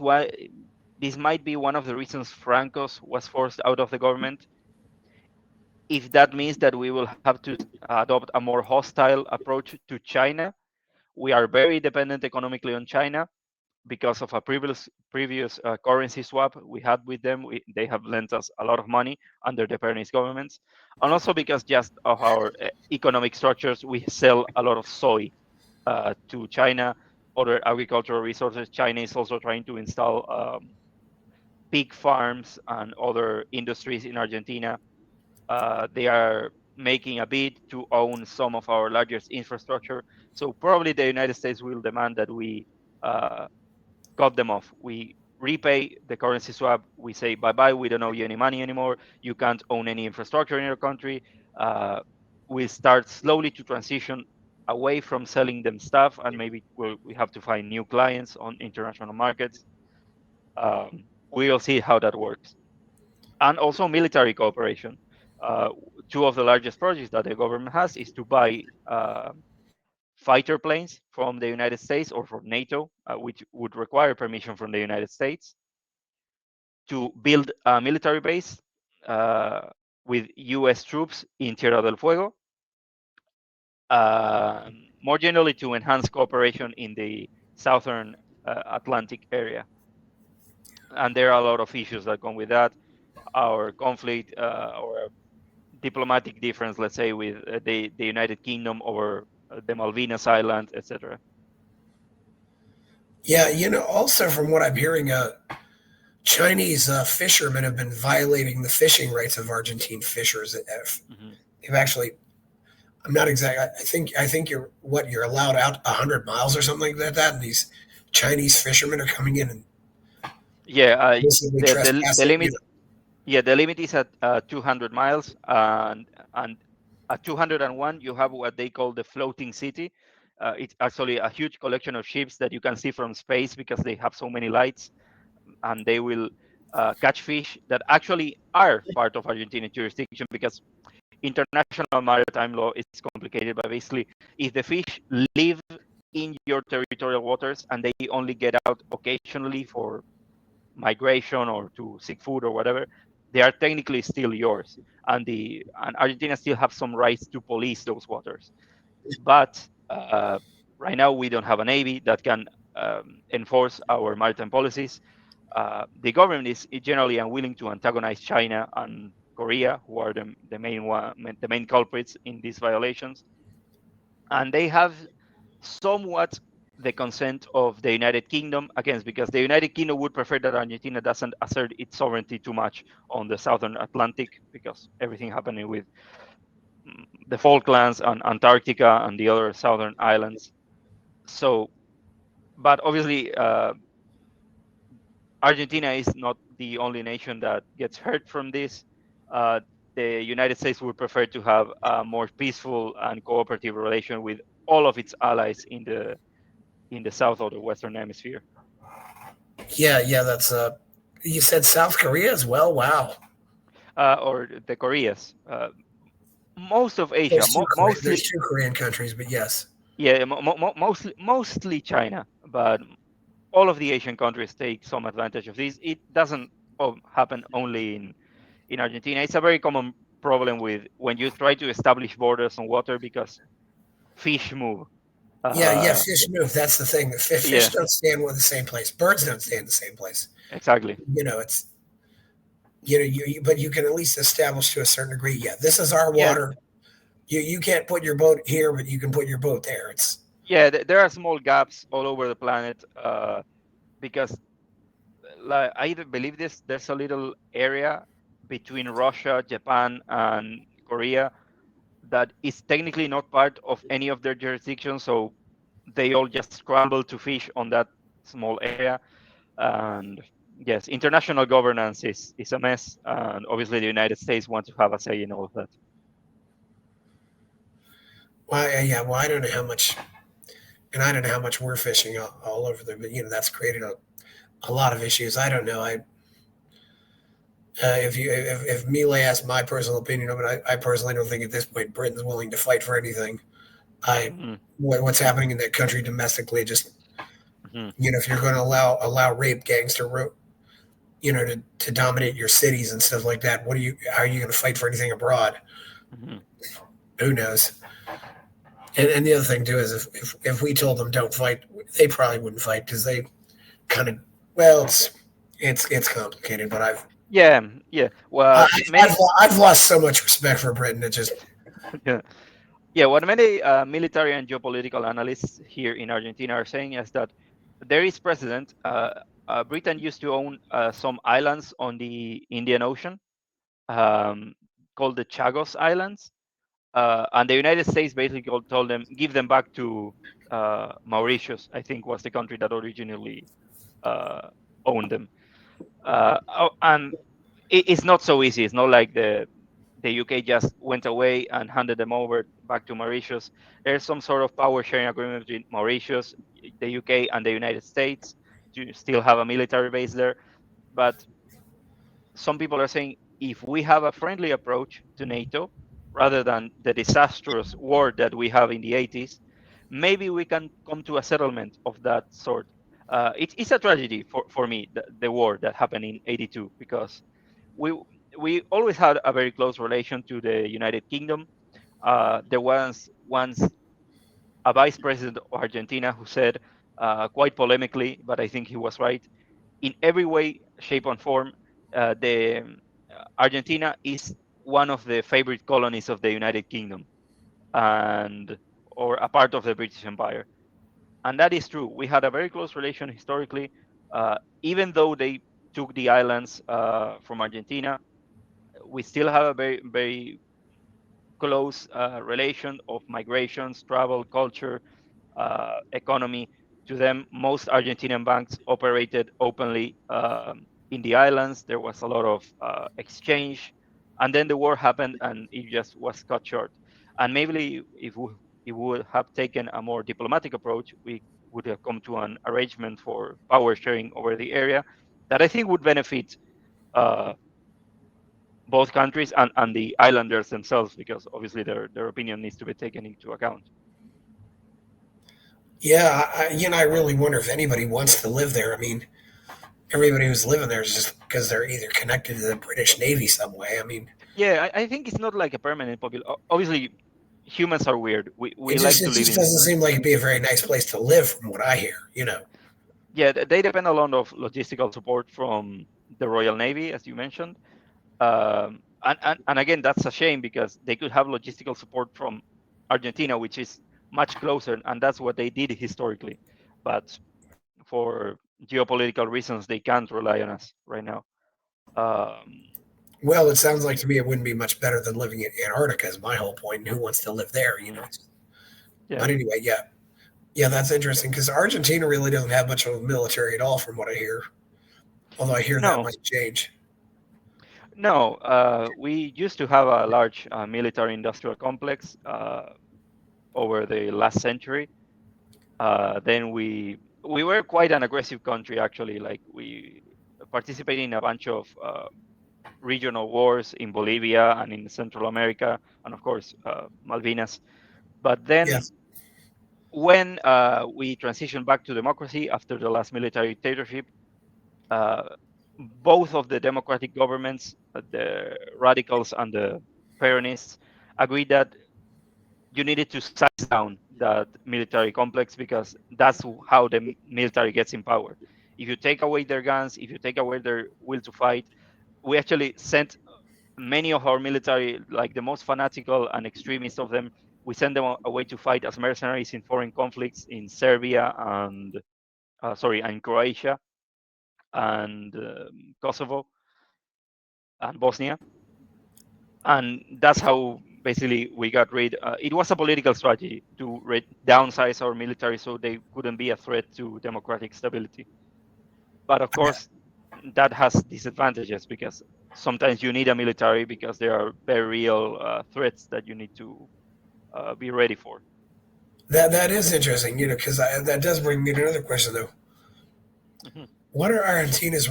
might be one of the reasons Francos was forced out of the government. If that means that we will have to adopt a more hostile approach to China, we are very dependent economically on China because of a previous currency swap we had with them. They have lent us a lot of money under the Peronist governments, and also because just of our economic structures, we sell a lot of soy to China, other agricultural resources. China is also trying to install pig farms and other industries in Argentina. They are making a bid to own some of our largest infrastructure. So probably the United States will demand that we uh, cut them off. We repay the currency swap. We say bye bye. We don't owe you any money anymore. You can't own any infrastructure in your country. Uh, we start slowly to transition away from selling them stuff, and maybe we have to find new clients on international markets. We'll see how that works. And also military cooperation. Uh, Two of the largest projects that the government has is to buy fighter planes from the United States or from NATO, which would require permission from the United States to build a military base uh, with US troops in Tierra del Fuego, more generally to enhance cooperation in the southern Atlantic area. And there are a lot of issues that come with that. Our conflict or diplomatic difference, let's say, with the United Kingdom over the Malvinas Islands, etc. Yeah, also from what I'm hearing, Chinese fishermen have been violating the fishing rights of Argentine fishers. Mm-hmm. They've actually, I'm not exact. I think you're allowed out 100 miles or something like that, and these Chinese fishermen are coming in and Yeah, basically the trespassing. limit. Yeah, the limit is at 200 miles, and at 201 you have what they call the floating city. It's actually a huge collection of ships that you can see from space because they have so many lights, and they will catch fish that actually are part of Argentine jurisdiction because international maritime law is complicated. But basically, if the fish live in your territorial waters and they only get out occasionally for migration or to seek food or whatever, they are technically still yours. And Argentina still have some rights to police those waters. But right now we don't have a navy that can enforce our maritime policies. The government is generally unwilling to antagonize China and Korea, who are the main culprits in these violations, and they have somewhat the consent of the United Kingdom against, because the United Kingdom would prefer that Argentina doesn't assert its sovereignty too much on the southern Atlantic, because everything happening with the Falklands and Antarctica and the other southern islands. So, but obviously, Argentina is not the only nation that gets hurt from this. Uh, the United States would prefer to have a more peaceful and cooperative relation with all of its allies in the south of the Western Hemisphere, Yeah, yeah, that's you said South Korea as well. Wow. or the Koreas. Most of Asia, There's mostly, two Korean countries, but yes. yeah, mostly China, but all of the Asian countries take some advantage of this. It doesn't happen only in Argentina. It's a very common problem with when you try to establish borders on water because fish move. Yeah, yeah, Uh, fish move. That's the thing. The fish yeah, don't stand in the same place. Birds don't stay in the same place. exactly. It's but you can at least establish to a certain degree. Yeah, this is our Yeah, water. You can't put your boat here, but you can put your boat there. It's yeah. There are small gaps all over the planet because, like, I believe this. There's a little area between Russia, Japan, and Korea that is technically not part of any of their jurisdictions. So they all just scramble to fish on that small area. And yes, international governance is a mess, and obviously the United States wants to have a say in all of that. why. Yeah, well, I don't know how much, and I don't know how much we're fishing all over there. But that's created a lot of issues. I don't know. If Milei asked my personal opinion of it, I personally don't think at this point Britain's willing to fight for anything. I Mm-hmm. what's happening in that country domestically, just Mm-hmm. if you're going to allow rape gangs to dominate your cities and stuff like that, how are you going to fight for anything abroad? Mm-hmm. Who knows? And the other thing too is if we told them don't fight, they probably wouldn't fight because they kind of well, it's complicated. But Yeah, yeah. Well, many, I've lost so much respect for Britain. It just yeah, yeah. What many military and geopolitical analysts here in Argentina are saying is that there is precedent. Britain used to own some islands on the Indian Ocean. Um, called the Chagos Islands, and the United States basically told them give them back to Mauritius. I think was the country that originally uh, owned them. And it's not so easy. It's not like the UK just went away and handed them over back to Mauritius. There's some sort of power sharing agreement between Mauritius, the UK, and the United States to still have a military base there. But some people are saying if we have a friendly approach to NATO rather than the disastrous war that we have in the 80s, maybe we can come to a settlement of that sort. It's a tragedy for me, the war that happened in 82, because we we always had a very close relation to the United Kingdom. There was once a vice president of Argentina who said, quite polemically, but I think he was right, in every way, shape, and form, the Argentina is one of the favorite colonies of the United Kingdom, and or a part of the British Empire, and that is true. We had a very close relation historically, even though they took the islands from Argentina. We still have a very close relation of migrations, travel, culture, economy to them. Most Argentinian banks operated openly in the islands. There was a lot of exchange, and then the war happened, and it just was cut short. And maybe if we would have taken a more diplomatic approach, we would have come to an arrangement for power sharing over the area that I think would benefit uh, both countries and the islanders themselves, because obviously their opinion needs to be taken into account. Yeah, I really wonder if anybody wants to live there. I mean, everybody who's living there is just because they're either connected to the British Navy some way. I mean, Yeah, I think it's not like a permanent population. Obviously, humans are weird. We it like just to it live just in. doesn't seem like it'd be a very nice place to live, from what I hear. Yeah, they depend a lot of logistical support from the Royal Navy, as you mentioned. And again, that's a shame because they could have logistical support from Argentina, which is much closer, and that's what they did historically. But for geopolitical reasons, they can't rely on us right now. Um, Well, it sounds like to me it wouldn't be much better than living in Antarctica. Is my whole point. And who wants to live there? yeah. But anyway, yeah, yeah, that's interesting because Argentina really doesn't have much of a military at all, from what I hear. Although I hear that No, might change. no. We used to have a large military industrial complex over the last century. Then we were quite an aggressive country actually. Like we participated in a bunch of regional wars in Bolivia and in Central America, and of course Malvinas. But then Yes. when we transitioned back to democracy after the last military dictatorship, uh, both of the democratic governments, the radicals and the Peronists, agreed that you needed to size down that military complex because that's how the military gets in power. If you take away their guns, if you take away their will to fight, we actually sent many of our military, like the most fanatical and extremist of them, we send them away to fight as mercenaries in foreign conflicts in Serbia and and Croatia and Kosovo and Bosnia, and that's how basically we got rid. It was a political strategy to downsize our military so they couldn't be a threat to democratic stability. But of course, that has disadvantages because sometimes you need a military because there are very real threats that you need to be ready for. That is interesting, because that does bring me to another question though. Mhm. What is Argentina's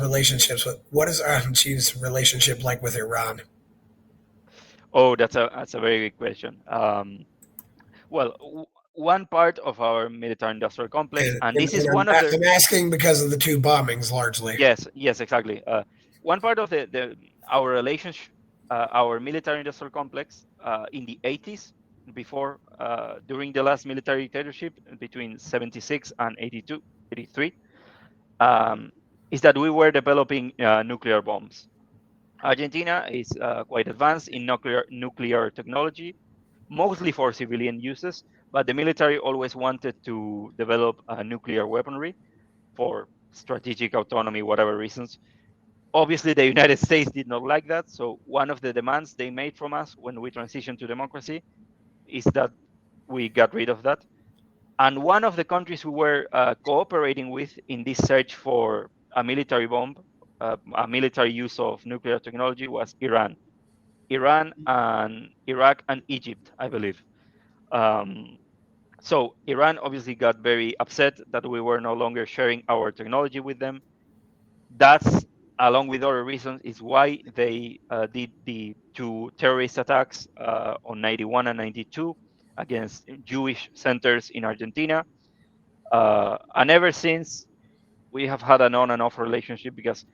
relationship like with Iran? Oh, that's a very good question. Well, one part of our military-industrial complex, And, and and, this is and one of the I'm asking because of the two bombings largely. yes, exactly. One part of the our relationship, our military-industrial complex in the 80s, before during the last military dictatorship between 76 and 82, 83, um, is that we were developing nuclear bombs. Argentina is quite advanced in nuclear technology, mostly for civilian uses, but the military always wanted to develop nuclear weaponry for strategic autonomy, whatever reasons. Obviously, the United States did not like that. So one of the demands they made from us when we transitioned to democracy is that we got rid of that. And one of the countries we were cooperating with in this search for a military bomb, a military use of nuclear technology, was Iran. Iran and Iraq and Egypt, I believe. Um, so Iran obviously got very upset that we were no longer sharing our technology with them. That's, along with other reasons, is why they did the two terrorist attacks on 91 and 92 against Jewish centers in Argentina. And ever since, we have had an on and off relationship because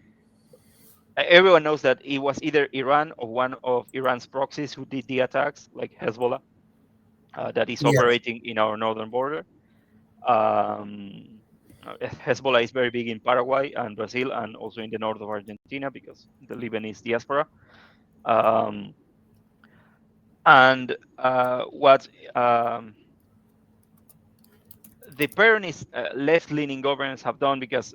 everyone knows that it was either Iran or one of Iran's proxies who did the attacks, like Hezbollah, that is Yeah, operating in our northern border. Um, Hezbollah is very big in Paraguay and Brazil, and also in the north of Argentina because the Lebanese diaspora. Um, and what the Peronist left-leaning governments have done, because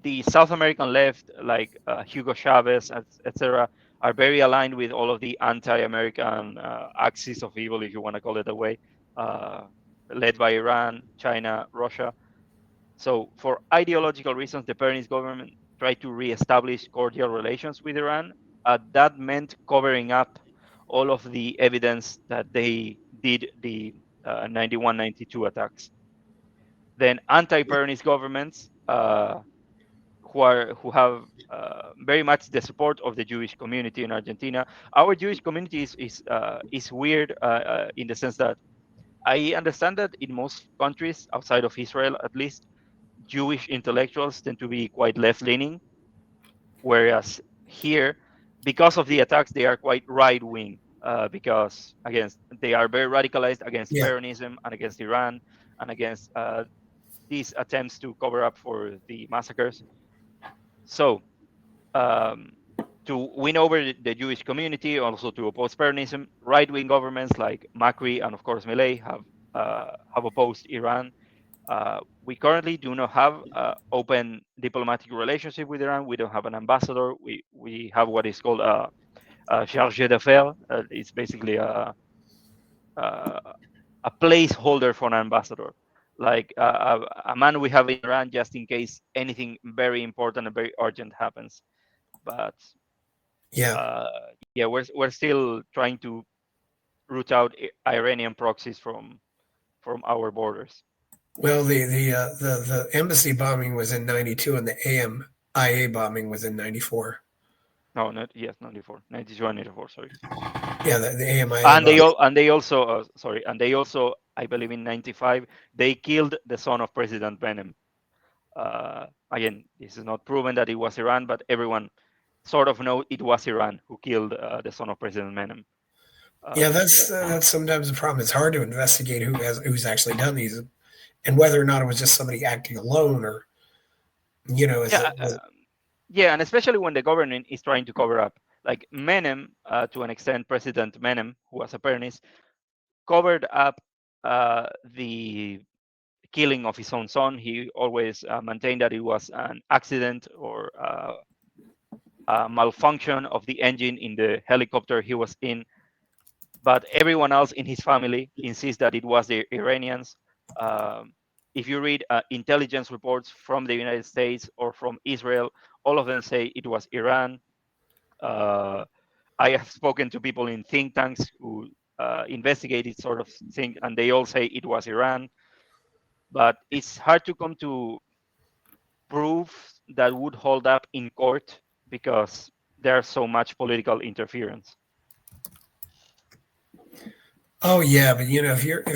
the South American left, like Hugo Chavez, etc., are very aligned with all of the anti-American axis of evil, if you want to call it that way, uh, led by Iran, China, Russia. So, for ideological reasons, the Peronist government tried to re-establish cordial relations with Iran. That meant covering up all of the evidence that they did the 91, 92 attacks. Then anti-Peronist governments who have very much the support of the Jewish community in Argentina. Our Jewish community is weird in the sense that I understand that in most countries outside of Israel, at least, Jewish intellectuals tend to be quite left leaning, whereas here, because of the attacks, they are quite right wing. Because again, they are very radicalized against yeah. Peronism and against Iran and against these attempts to cover up for the massacres. So, um, to win over the Jewish community, also to oppose Peronism, right-wing governments like Macri and of course Milei have opposed Iran. We currently do not have open diplomatic relationship with Iran. We don't have an ambassador. We have what is called a chargé d'affaires. It's basically a a placeholder for an ambassador, like a man we have in Iran just in case anything very important and very urgent happens. But Yeah. uh, yeah, we're still trying to root out Iranian proxies from our borders. Well, the embassy bombing was in '92, and the AMIA bombing was in '94. No, not yes, 94, 92 and 94. Sorry. Yeah, the AMIA And bombing. they also sorry, and they also, I believe, in 95 they killed the son of President Benem. Again, this is not proven that it was Iran, but everyone sort of know it was Iran who killed the son of President Benem. Yeah, Yeah, that's sometimes the problem. It's hard to investigate who's actually done these, and whether or not it was just somebody acting alone, or is yeah, it was yeah, and especially when the government is trying to cover up. Like Menem, to an extent, President Menem, who was a Peronist, covered up the killing of his own son. He always maintained that it was an accident or a malfunction of the engine in the helicopter he was in. But everyone else in his family insists that it was the Iranians. Um, if you read intelligence reports from the United States or from Israel, all of them say it was Iran. Uh, I have spoken to people in think tanks who investigate this sort of thing, and they all say it was Iran. But it's hard to come to proof that would hold up in court because there's so much political interference. oh yeah, but if you're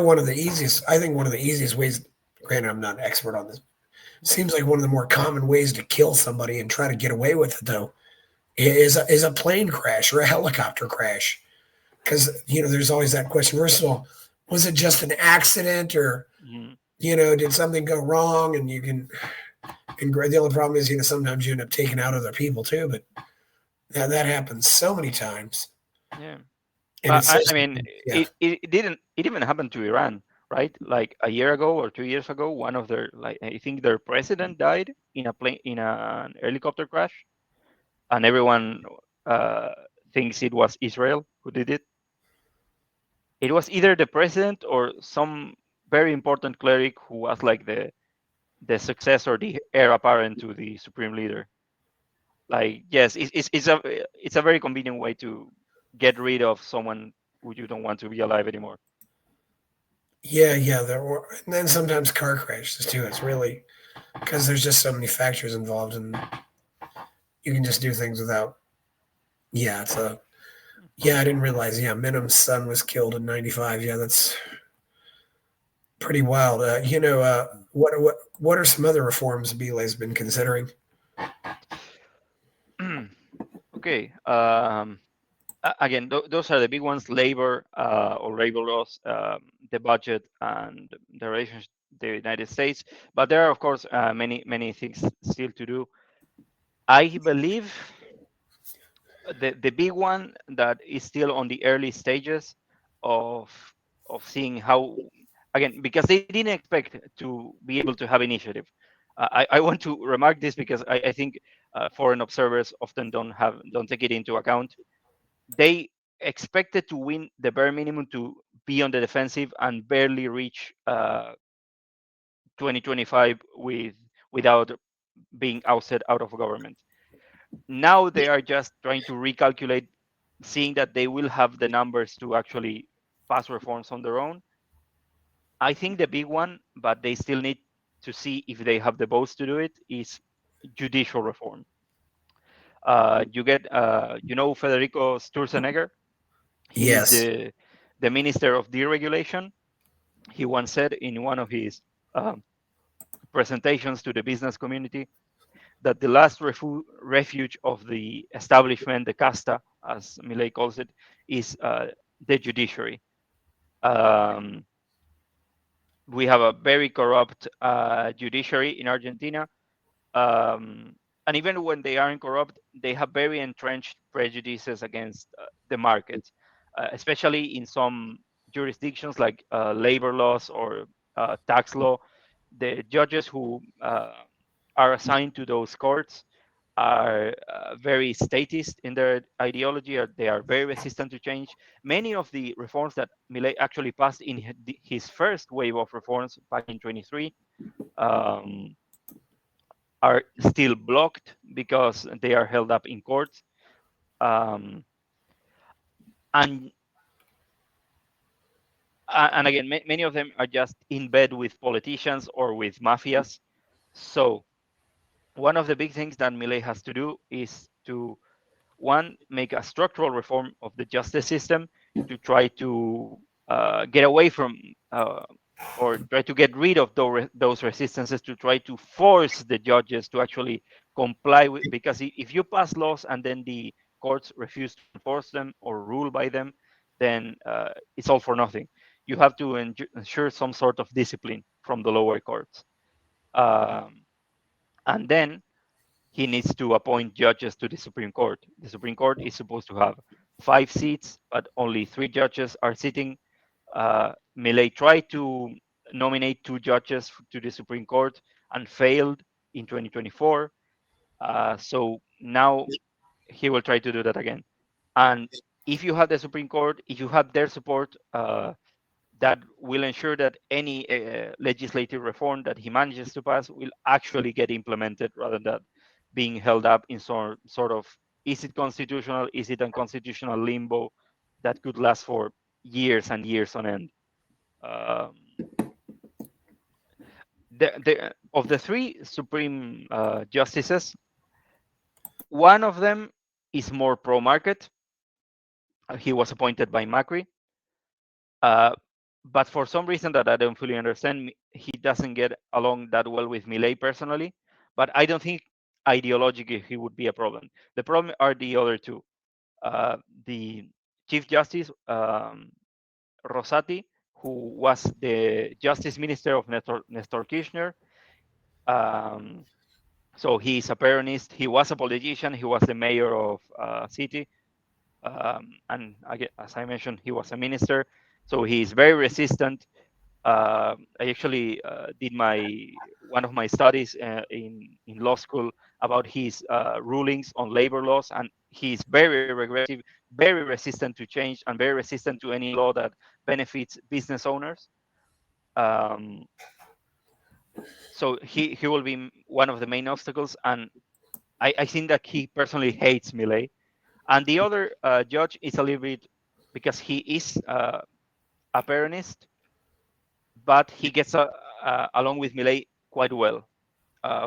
one of the easiest, I think one of the easiest ways. Granted, I'm not an expert on this. Seems like one of the more common ways to kill somebody and try to get away with it, though, is a plane crash or a helicopter crash. Because there's always that question. First of all, was it just an accident, or Mhm. did something go wrong? And the only problem is, sometimes you end up taking out other people too. But that happens so many times, Yeah. and it's so I mean, yeah, it even happened to Iran right? Like a year ago or 2 years ago, one of their, like, I think their president died in a plane, in an helicopter crash, and everyone uh, thinks it was Israel who did it. It was either the president or some very important cleric who was like the successor, the heir apparent to the supreme leader. Like, yes, it's a very convenient way to get rid of someone who you don't want to be alive anymore. Yeah, yeah. There were, and then sometimes car crashes too. It's really because there's just so many factors involved, and you can just do things without. Yeah, it's a. Yeah, I didn't realize. Yeah, Minim's son was killed in '95. Yeah, that's pretty wild. What are some other reforms Bilay's been considering? Okay. Again, those are the big ones: labor or labor laws, the budget, and the relationship with the United States. But there are, of course, many things still to do. I believe the big one that is still on the early stages of seeing how, again, because they didn't expect to be able to have initiative. I want to remark this because I think foreign observers often don't take it into account. They expected to win the bare minimum to be on the defensive and barely reach 2025 without being ousted out of government. Now they are just trying to recalculate, seeing that they will have the numbers to actually pass reforms on their own. I think the big one, but they still need to see if they have the votes to do it, is judicial reform. Federico Sturzenegger. He is Yes. the minister of deregulation. He once said in one of his um, presentations to the business community that the last refuge of the establishment, the casta, as Milei calls it, is the judiciary. Um, we have a very corrupt judiciary in Argentina. Um, and even when they aren't corrupt, they have very entrenched prejudices against the market, especially in some jurisdictions like labor laws or tax law. The judges who are assigned to those courts are very statist in their ideology, or they are very resistant to change. Many of the reforms that Milei actually passed in his first wave of reforms back in 23 um, are still blocked because they are held up in courts. Um, and and again, many of them are just in bed with politicians or with mafias. So one of the big things that Milei has to do is to, one, make a structural reform of the justice system to try to get away from or try to get rid of those resistances, to try to force the judges to actually comply with, because if you pass laws and then the courts refuse to enforce them or rule by them, then it's all for nothing. You have to ensure some sort of discipline from the lower courts. Um, and then he needs to appoint judges to the Supreme Court. The Supreme Court is supposed to have 5 seats, but only 3 judges are sitting. Milei tried to nominate 2 judges to the Supreme Court and failed in 2024. So now he will try to do that again. And if you have the Supreme Court, if you have their support, that will ensure that any legislative reform that he manages to pass will actually get implemented, rather than being held up in sort of, is it constitutional, is it unconstitutional limbo that could last for years and years on end. Um, of the 3 Supreme justices, one of them is more pro-market. He was appointed by Macri. Uh, but for some reason that I don't fully understand, he doesn't get along that well with Milei personally. But I don't think ideologically he would be a problem. The problem are the other two. The Chief Justice Rosati, who was the Justice Minister of Nestor Kirchner. Um, so he's a Peronist. He was a politician. He was the mayor of city. And again, as I mentioned, he was a minister. So he's very resistant I actually did my one of my studies in law school about his rulings on labor laws, and he's very regressive, very resistant to change, and very resistant to any law that benefits business owners. Um, so he will be one of the main obstacles, and I think that he personally hates Milei. And the other judge is a little bit because he is a Peronist, but he gets along with Milei quite well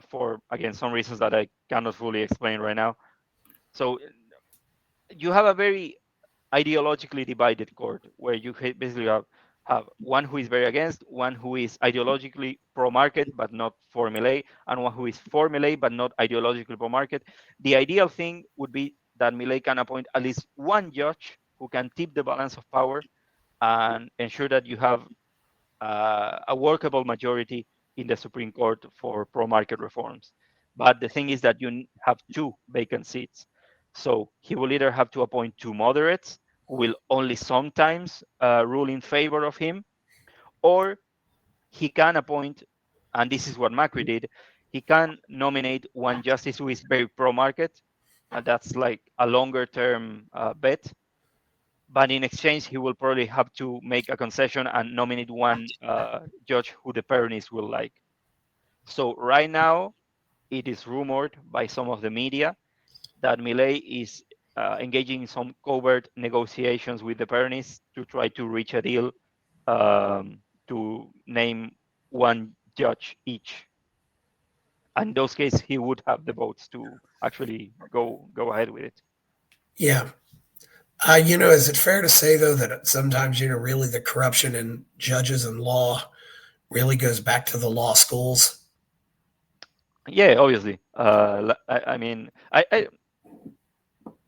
for again some reasons that I cannot fully explain right now. So you have a very ideologically divided court where you basically have one who is very against, one who is ideologically pro-market but not for Milei, and one who is for Milei but not ideologically pro-market. The ideal thing would be that Milei can appoint at least one judge who can tip the balance of power and ensure that you have a workable majority in the Supreme Court for pro-market reforms. But the thing is that you have two vacant seats. So he will either have to appoint two moderates who will only sometimes rule in favor of him, or he can appoint, and this is what Macri did, he can nominate one justice who is very pro-market. That's like a longer term bet, but in exchange he will probably have to make a concession and nominate one judge who the Peronists will like. So right now it is rumored by some of the media that Milei is engaging in some covert negotiations with the Peronists to try to reach a deal to name one judge each. And in those cases, he would have the votes to actually go ahead with it. Yeah. Is it fair to say though that sometimes, really the corruption in judges and law really goes back to the law schools? Yeah, obviously. I mean,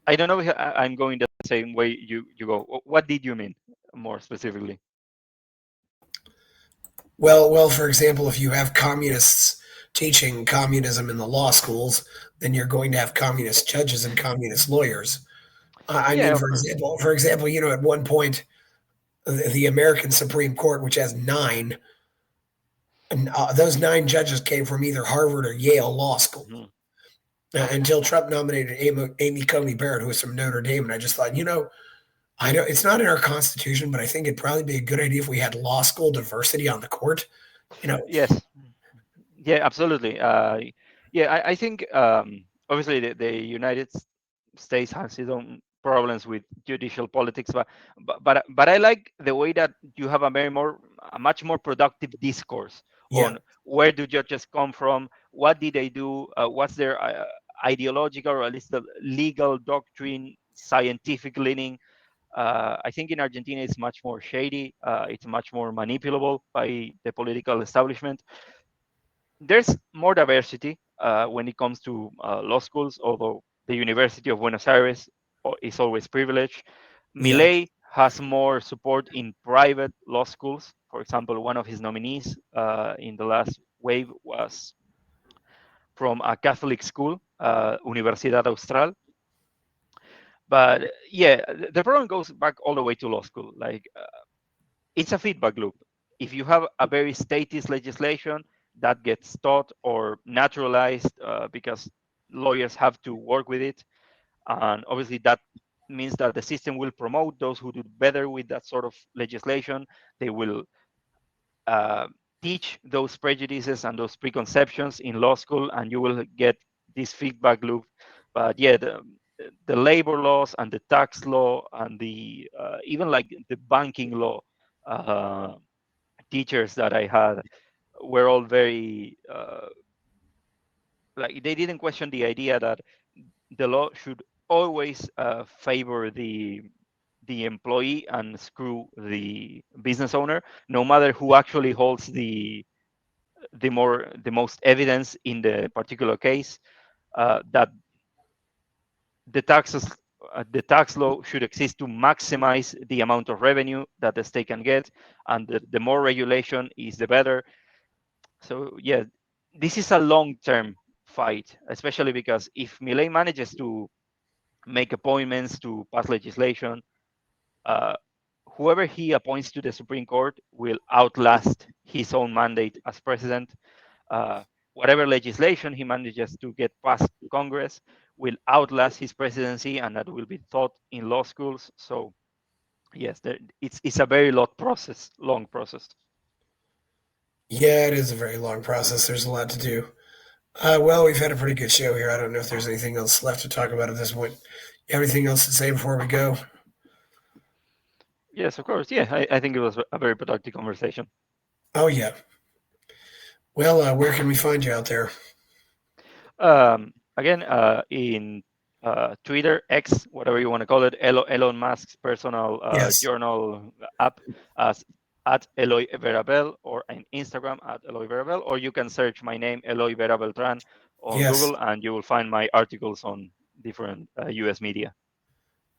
I don't know if I'm going the same way you go. What did you mean more specifically? Well, for example, if you have communists teaching communism in the law schools, then you're going to have communist judges and communist lawyers. I Yeah, mean, of course. for example, at one point, the American Supreme Court, which has nine, and those nine judges came from either Harvard or Yale Law School. Mhm. Until Trump nominated Amy Coney Barrett, who was from Notre Dame, and I just thought, I know it's not in our constitution, but I think it'd probably be a good idea if we had law school diversity on the court. You know, Yes. Yeah, absolutely. Yeah, I think obviously the United States has its own problems with judicial politics, but I like the way that you have a much more productive discourse yeah, on where do judges come from, what did they do, what's their ideological or at least the legal doctrine, scientific leaning. I think in Argentina it's much more shady. It's much more manipulable by the political establishment. There's more diversity when it comes to law schools, although the University of Buenos Aires is always privileged. yeah, Milei has more support in private law schools. For example, one of his nominees in the last wave was from a Catholic school, Universidad Austral. But yeah, the problem goes back all the way to law school. Like it's a feedback loop. If you have a very statist legislation that gets taught or naturalized because lawyers have to work with it, and obviously that means that the system will promote those who do better with that sort of legislation. They will uh, teach those prejudices and those preconceptions in law school, and you will get this feedback loop. But yeah, the labor laws and the tax law and the even like the banking law uh, teachers that I had were all very like they didn't question the idea that the law should always favor the employee and screw the business owner, no matter who actually holds the most evidence in the particular case. That the taxes the tax law should exist to maximize the amount of revenue that the state can get, and the more regulation is the better. So yeah, this is a long-term fight, especially because if Milei manages to make appointments to pass legislation, uh, whoever he appoints to the Supreme Court will outlast his own mandate as president. Uh, whatever legislation he manages to get past Congress will outlast his presidency, and that will be taught in law schools. So, yes, it's a very long process. Yeah, it is a very long process. There's a lot to do. Well, we've had a pretty good show here. I don't know if there's anything else left to talk about at this point. You have anything else to say before we go? Yes, of course. Yeah, I think it was a very productive conversation. Oh, yeah. Well, where can we find you out there? Again, in Twitter, X, whatever you want to call it, Elon Musk's personal Yes. journal app as at Eloy Vera Bel, or on Instagram at Eloy Vera Bel, or you can search my name, Eloy Vera Beltran, on Yes. Google, and you will find my articles on different US media.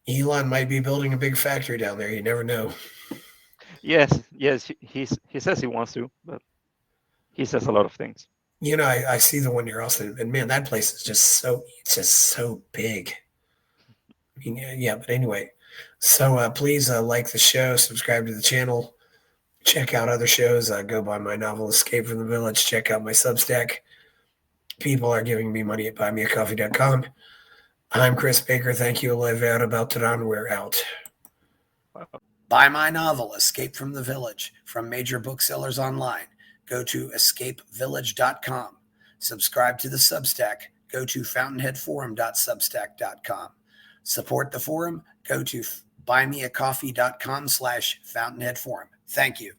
Elon might be building a big factory down there. You never know. Yes, he says he wants to, but he says a lot of things. You know, I see the one near Austin, and man, that place is it's just so big. I mean, yeah, but anyway. So please like the show, subscribe to the channel, check out other shows. Go buy my novel, Escape from the Village. Check out my Substack. People are giving me money at buymeacoffee.com. I'm Chris Baker. Thank you, Eloy Vera Beltran. We're out. Buy my novel, Escape from the Village, from major booksellers online. Go to escapevillage.com. Subscribe to the Substack. Go to fountainheadforum.substack.com. Support the forum. Go to buymeacoffee.com/fountainheadforum. Thank you.